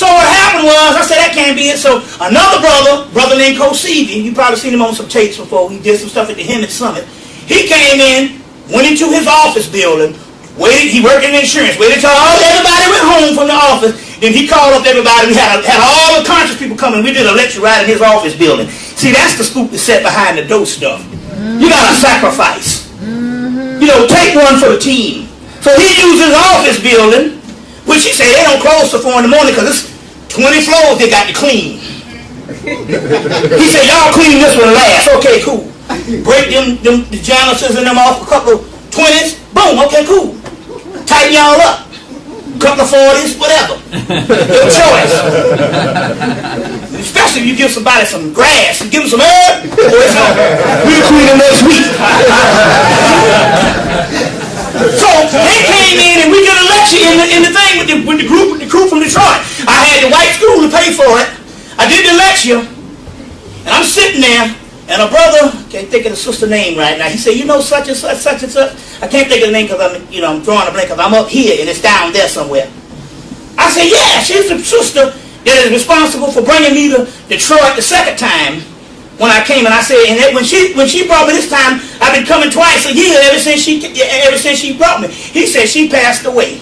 what happened was, I said, that can't be it. So another brother named Kosivi, you probably seen him on some tapes before. He did some stuff at the Hemmitt Summit. He came in, went into his office building, waited. He worked in insurance. Waited till everybody went home from the office. Then he called up everybody. We had all the conscious people coming. We did a lecture right in his office building. See, that's the scoop that's set behind the dope stuff. You got to sacrifice. Take one for the team. So he used his office building, which he said they don't close till 4 in the morning because it's 20 floors they got to clean. He said, y'all clean this one last. Okay, cool. Break the janitors and them off, a couple of 20s. Boom, okay, cool. Tighten y'all up. Couple of 40s, whatever. Your choice. Especially if you give somebody some grass and give them some herb, we'll clean them next week. So they came in and we did a lecture in the thing with the crew from Detroit. I had the white school to pay for it. I did the lecture, and I'm sitting there, and a brother, can't think of the sister name right now. He said, such and such, such and such. I can't think of the name because I'm drawing a blank because I'm up here and it's down there somewhere. I said, yeah, she's the sister that is responsible for bringing me to Detroit the second time when I came. And I said, and when she brought me this time, I've been coming twice a year ever since she brought me. He said she passed away.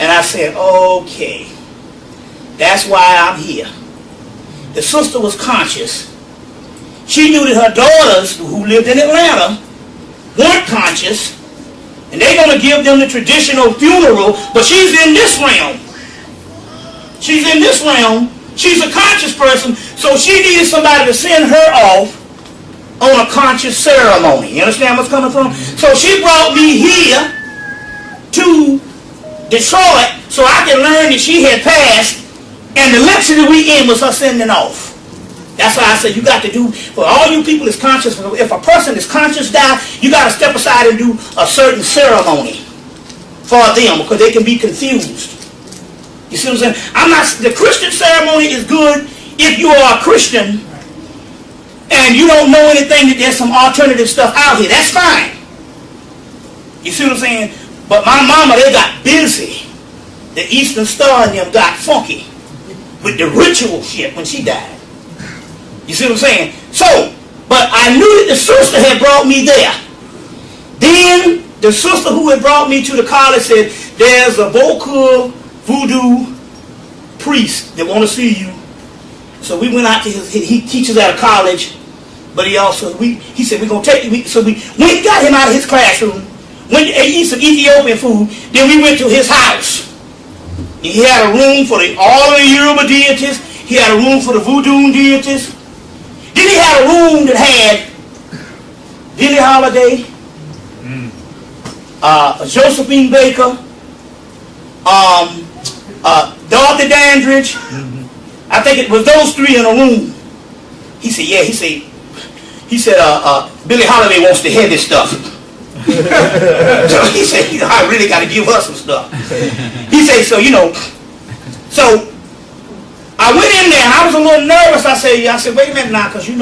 And I said, okay, that's why I'm here. The sister was conscious. She knew that her daughters, who lived in Atlanta, weren't conscious, and they're going to give them the traditional funeral, but she's in this realm. She's in this realm. She's a conscious person, so she needed somebody to send her off on a conscious ceremony. You understand what's coming from? So she brought me here to Detroit so I could learn that she had passed And the lecture that we in was her sending off. That's why I said you got to do, for all you people is conscious, if a person is conscious die, you got to step aside and do a certain ceremony for them because they can be confused. You see what I'm saying? The Christian ceremony is good if you are a Christian and you don't know anything that there's some alternative stuff out here. That's fine. You see what I'm saying? But my mama, they got busy. The Eastern Star and them got funky with the ritual shit when she died. You see what I'm saying? So, but I knew that the sister had brought me there. Then the sister who had brought me to the college said, there's a Boku voodoo priest that want to see you. So we went out to he teaches at a college, but he said, we're going to take you. So we went, got him out of his classroom, went to eat some Ethiopian food, then we went to his house. He had a room for all of the Yoruba deities. He had a room for the voodoo deities. Then he had a room that had Billie Holiday, Josephine Baker, Dorothy Dandridge. I think it was those three in a room. He said, yeah, he said, Billie Holiday wants the heavy stuff. So he said, I really got to give her some stuff. He said, so so I went in there and I was a little nervous. I said, wait a minute now, because you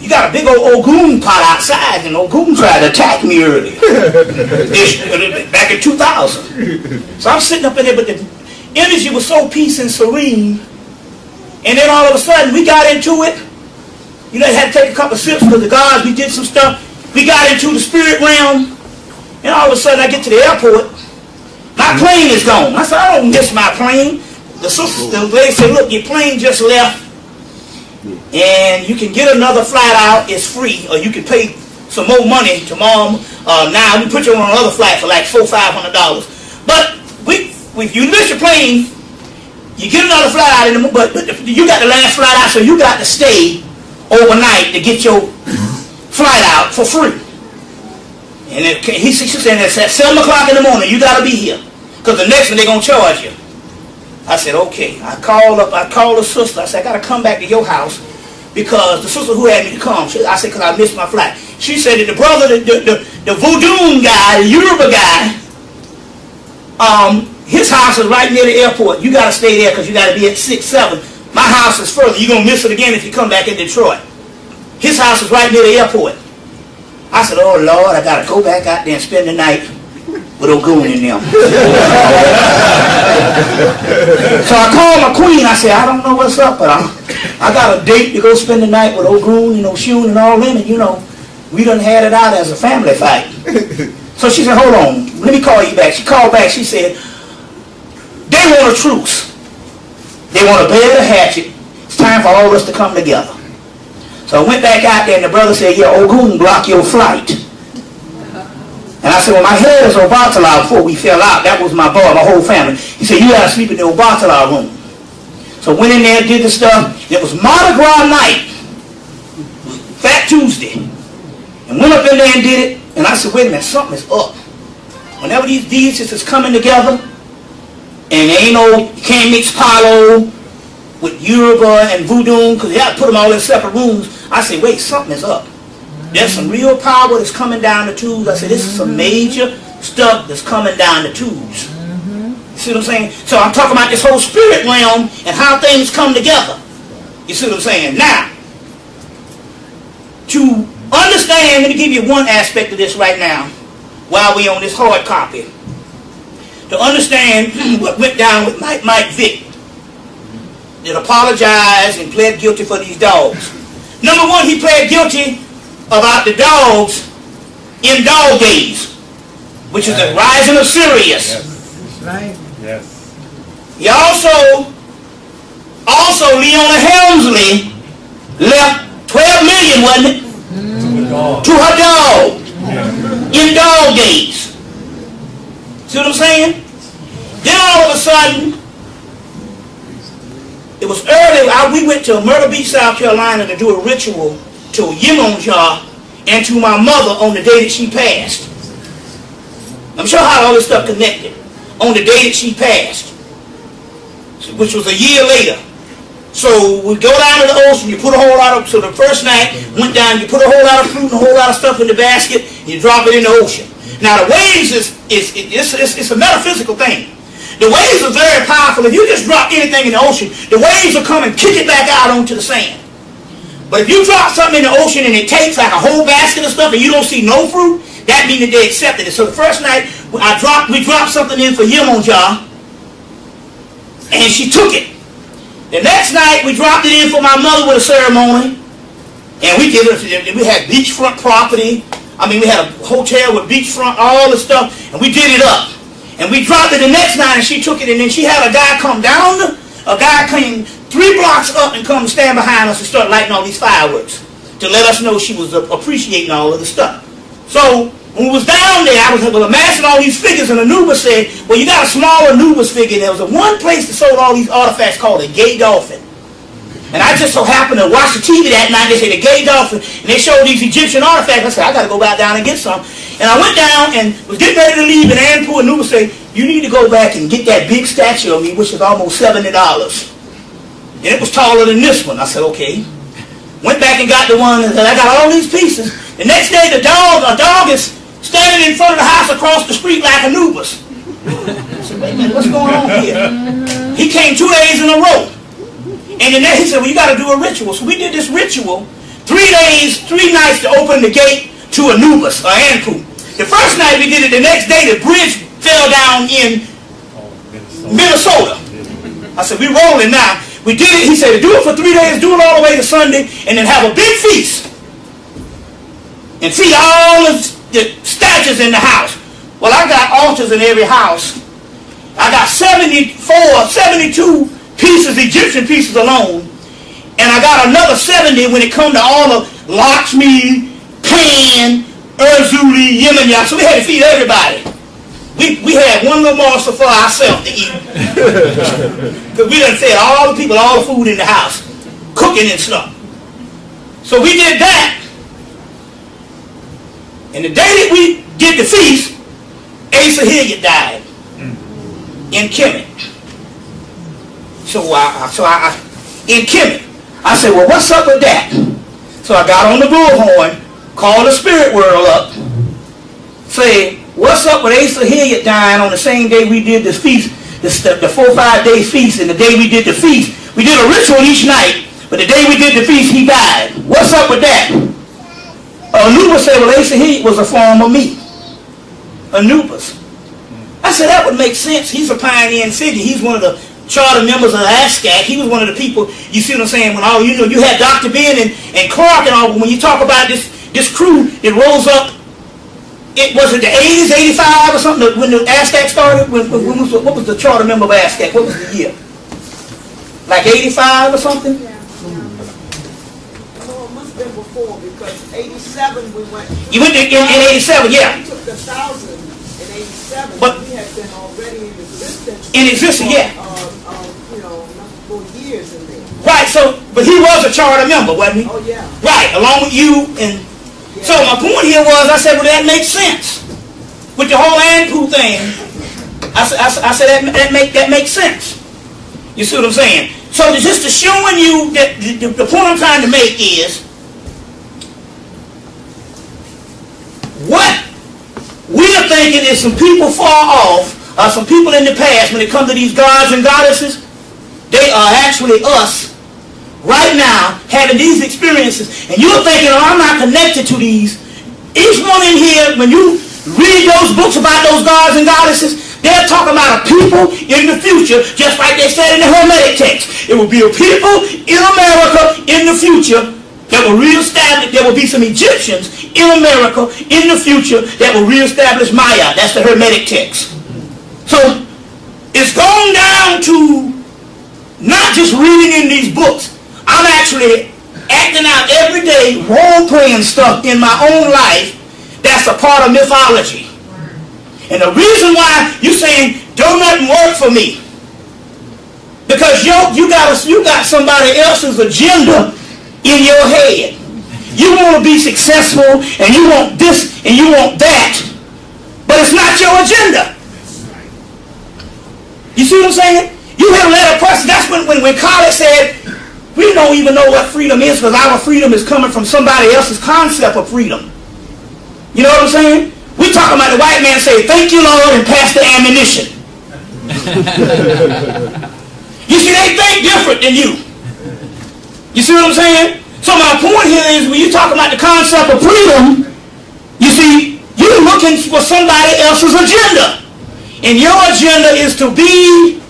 got a big old Ogun pot outside, and Ogun tried to attack me earlier, back in 2000. So I'm sitting up in there, but the energy was so peace and serene. And then all of a sudden, we got into it. They had to take a couple of sips because the gods, we did some stuff. We got into the spirit realm. And all of a sudden, I get to the airport. My plane is gone. I said, I don't miss my plane. The lady said, look, your plane just left. And you can get another flight out. It's free. Or you can pay some more money to mom. Now, we put you on another flight for like $400-500. But if you miss your plane, you get another flight out. But you got the last flight out, so you got to stay overnight to get your flight out for free. And he said, it's at 7 o'clock in the morning. You got to be here. Because the next one, they're going to charge you. I said, okay. I called the sister. I said, I got to come back to your house because the sister who had me to come, I said, because I missed my flight. She said that the brother, the voodoo guy, the Yoruba guy, his house is right near the airport. You got to stay there because you got to be at 6, 7. My house is further. You're going to miss it again if you come back in Detroit. His house is right near the airport. I said, oh, Lord, I got to go back out there and spend the night with Ogun in them. So I called my queen. I said, I don't know what's up, but I got a date to go spend the night with Ogun, Shun and all them, and we done had it out as a family fight. So she said, hold on, let me call you back. She called back. She said, they want a truce. They want to bear the hatchet. It's time for all of us to come together. So I went back out there and the brother said, yeah, Ogun block your flight. And I said, well, my head is Obatala before we fell out. That was my boy, my whole family. He said, you got to sleep in the Obatala room. So went in there, did the stuff. It was Mardi Gras night, Fat Tuesday. And went up in there and did it. And I said, wait a minute, something is up. Whenever these deities is coming together, and there ain't no, you can't mix Palo with Yoruba and Voodoo, because you have to put them all in separate rooms. I said, wait, something is up. There's some real power that's coming down the tubes. I said, this is some major stuff that's coming down the tubes. You see what I'm saying? So I'm talking about this whole spirit realm and how things come together. You see what I'm saying? Now, to understand, let me give you one aspect of this right now while we're on this hard copy. To understand what went down with Mike Vick that apologized and pled guilty for these dogs. Number one, he pled guilty about the dogs in dog days, which is the rising of Sirius. That's right. Yes. He also Leona Helmsley left 12 million, wasn't it? To her dog in dog days. See what I'm saying? Then all of a sudden, it was early. We went to Myrtle Beach, South Carolina to do a ritual to Yemonja and to my mother on the day that she passed. I'm sure how all this stuff connected. On the day that she passed. which was a year later. So we go down to the ocean, you put a whole lot of, so the first night, went down, you put a whole lot of fruit and a whole lot of stuff in the basket, you drop it in the ocean. Now the waves it's a metaphysical thing. The waves are very powerful. If you just drop anything in the ocean, the waves will come and kick it back out onto the sand. But if you drop something in the ocean and it takes like a whole basket of stuff and you don't see no fruit, that means that they accepted it. So the first night, we dropped something in for Yemonja, and she took it. The next night, we dropped it in for my mother with a ceremony, and we had beachfront property. I mean, we had a hotel with beachfront, all the stuff, and we did it up. And we dropped it the next night, and she took it, and then she had a guy come down, a guy came 3 blocks up and come stand behind us and start lighting all these fireworks to let us know she was appreciating all of the stuff. So when we was down there, I was amassing all these figures, and ANUBIS said, well, you got a small ANUBIS figure. There was one place that sold all these artifacts called a gay dolphin. And I just so happened to watch the TV that night. They said the gay dolphin, and they showed these Egyptian artifacts. I said, I got to go back down and get some. And I went down and was getting ready to leave, and ANUBIS said, you need to go back and get that big statue of me, which is almost $70. And it was taller than this one. I said, okay. Went back and got the one, and I got all these pieces. The next day, a dog is standing in front of the house across the street like ANUBIS. I said, wait a minute, what's going on here? He came 2 days in a row. And then he said, well, you got to do a ritual. So we did this ritual, 3 days, 3 nights to open the gate to ANUBIS, or Anpu. The first night we did it, the next day the bridge fell down in Minnesota. I said, we're rolling now. We did it, he said, do it for 3 days, do it all the way to Sunday, and then have a big feast. And see all the statues in the house. Well, I got altars in every house. I got 72 pieces, Egyptian pieces alone. And I got another 70 when it come to all of Lakshmi, Pan, Urzuli, Yemenya. So we had to feed everybody. We had one little morsel for ourselves to eat. Because we done fed all the people, all the food in the house. Cooking and stuff. So we did that. And the day that we did the feast, Asa Hilliard died in Kemet. So I in Kemet, I said, well, what's up with that? So I got on the bullhorn, called the spirit world up, say, what's up with Asa Hilliard dying on the same day we did this feast, the 4 or 5 day feast, and the day we did the feast, we did a ritual each night, but the day we did the feast, he died. What's up with that? ANUBIS said, well, Asa Hilliard was a form of me. ANUBIS. I said, that would make sense. He's a pioneering figure. He's one of the charter members of ASCAC. He was one of the people, you see what I'm saying, when all, you know, you had Dr. Ben and Clark and all, but when you talk about this crew, it rose up, was it the 80s, 85 or something, when the ASCAC started? What was the charter member of ASCAC? What was the year? Like 85 or something? Yeah. Oh, it must have been before, because 87 we went. You went in 87, yeah. We took the 1,000 in 87, but we had been already in existence. In existence, yeah. You know, for years in there. Right, so, but he was a charter member, wasn't he? Oh, yeah. Right, along with you and... Yeah. So my point here was, I said, well, that makes sense. With the whole Anpu thing, I said that makes sense. You see what I'm saying? So just to showing you that the point I'm trying to make is, what we're thinking is some people far off, or some people in the past, when it comes to these gods and goddesses, they are actually us right now having these experiences. And you're thinking, oh, I'm not connected to these. Each one in here, when you read those books about those gods and goddesses, they're talking about a people in the future, just like they said in the Hermetic text. It will be a people in America in the future that will reestablish, there will be some Egyptians in America in the future that will reestablish Maya. That's the Hermetic text. So it's gone down to not just reading in these books. I'm actually acting out every day, role-playing stuff in my own life that's a part of mythology. And the reason why you're saying, don't nothing work for me, because you got somebody else's agenda in your head. You want to be successful, and you want this, and you want that, but it's not your agenda. You see what I'm saying? You have let a person, that's when College said, we don't even know what freedom is because our freedom is coming from somebody else's concept of freedom. You know what I'm saying? We talking about the white man say, thank you, Lord, and pass the ammunition. You see, they think different than you. You see what I'm saying? So my point here is when you talk about the concept of freedom, you see, you're looking for somebody else's agenda. And your agenda is to be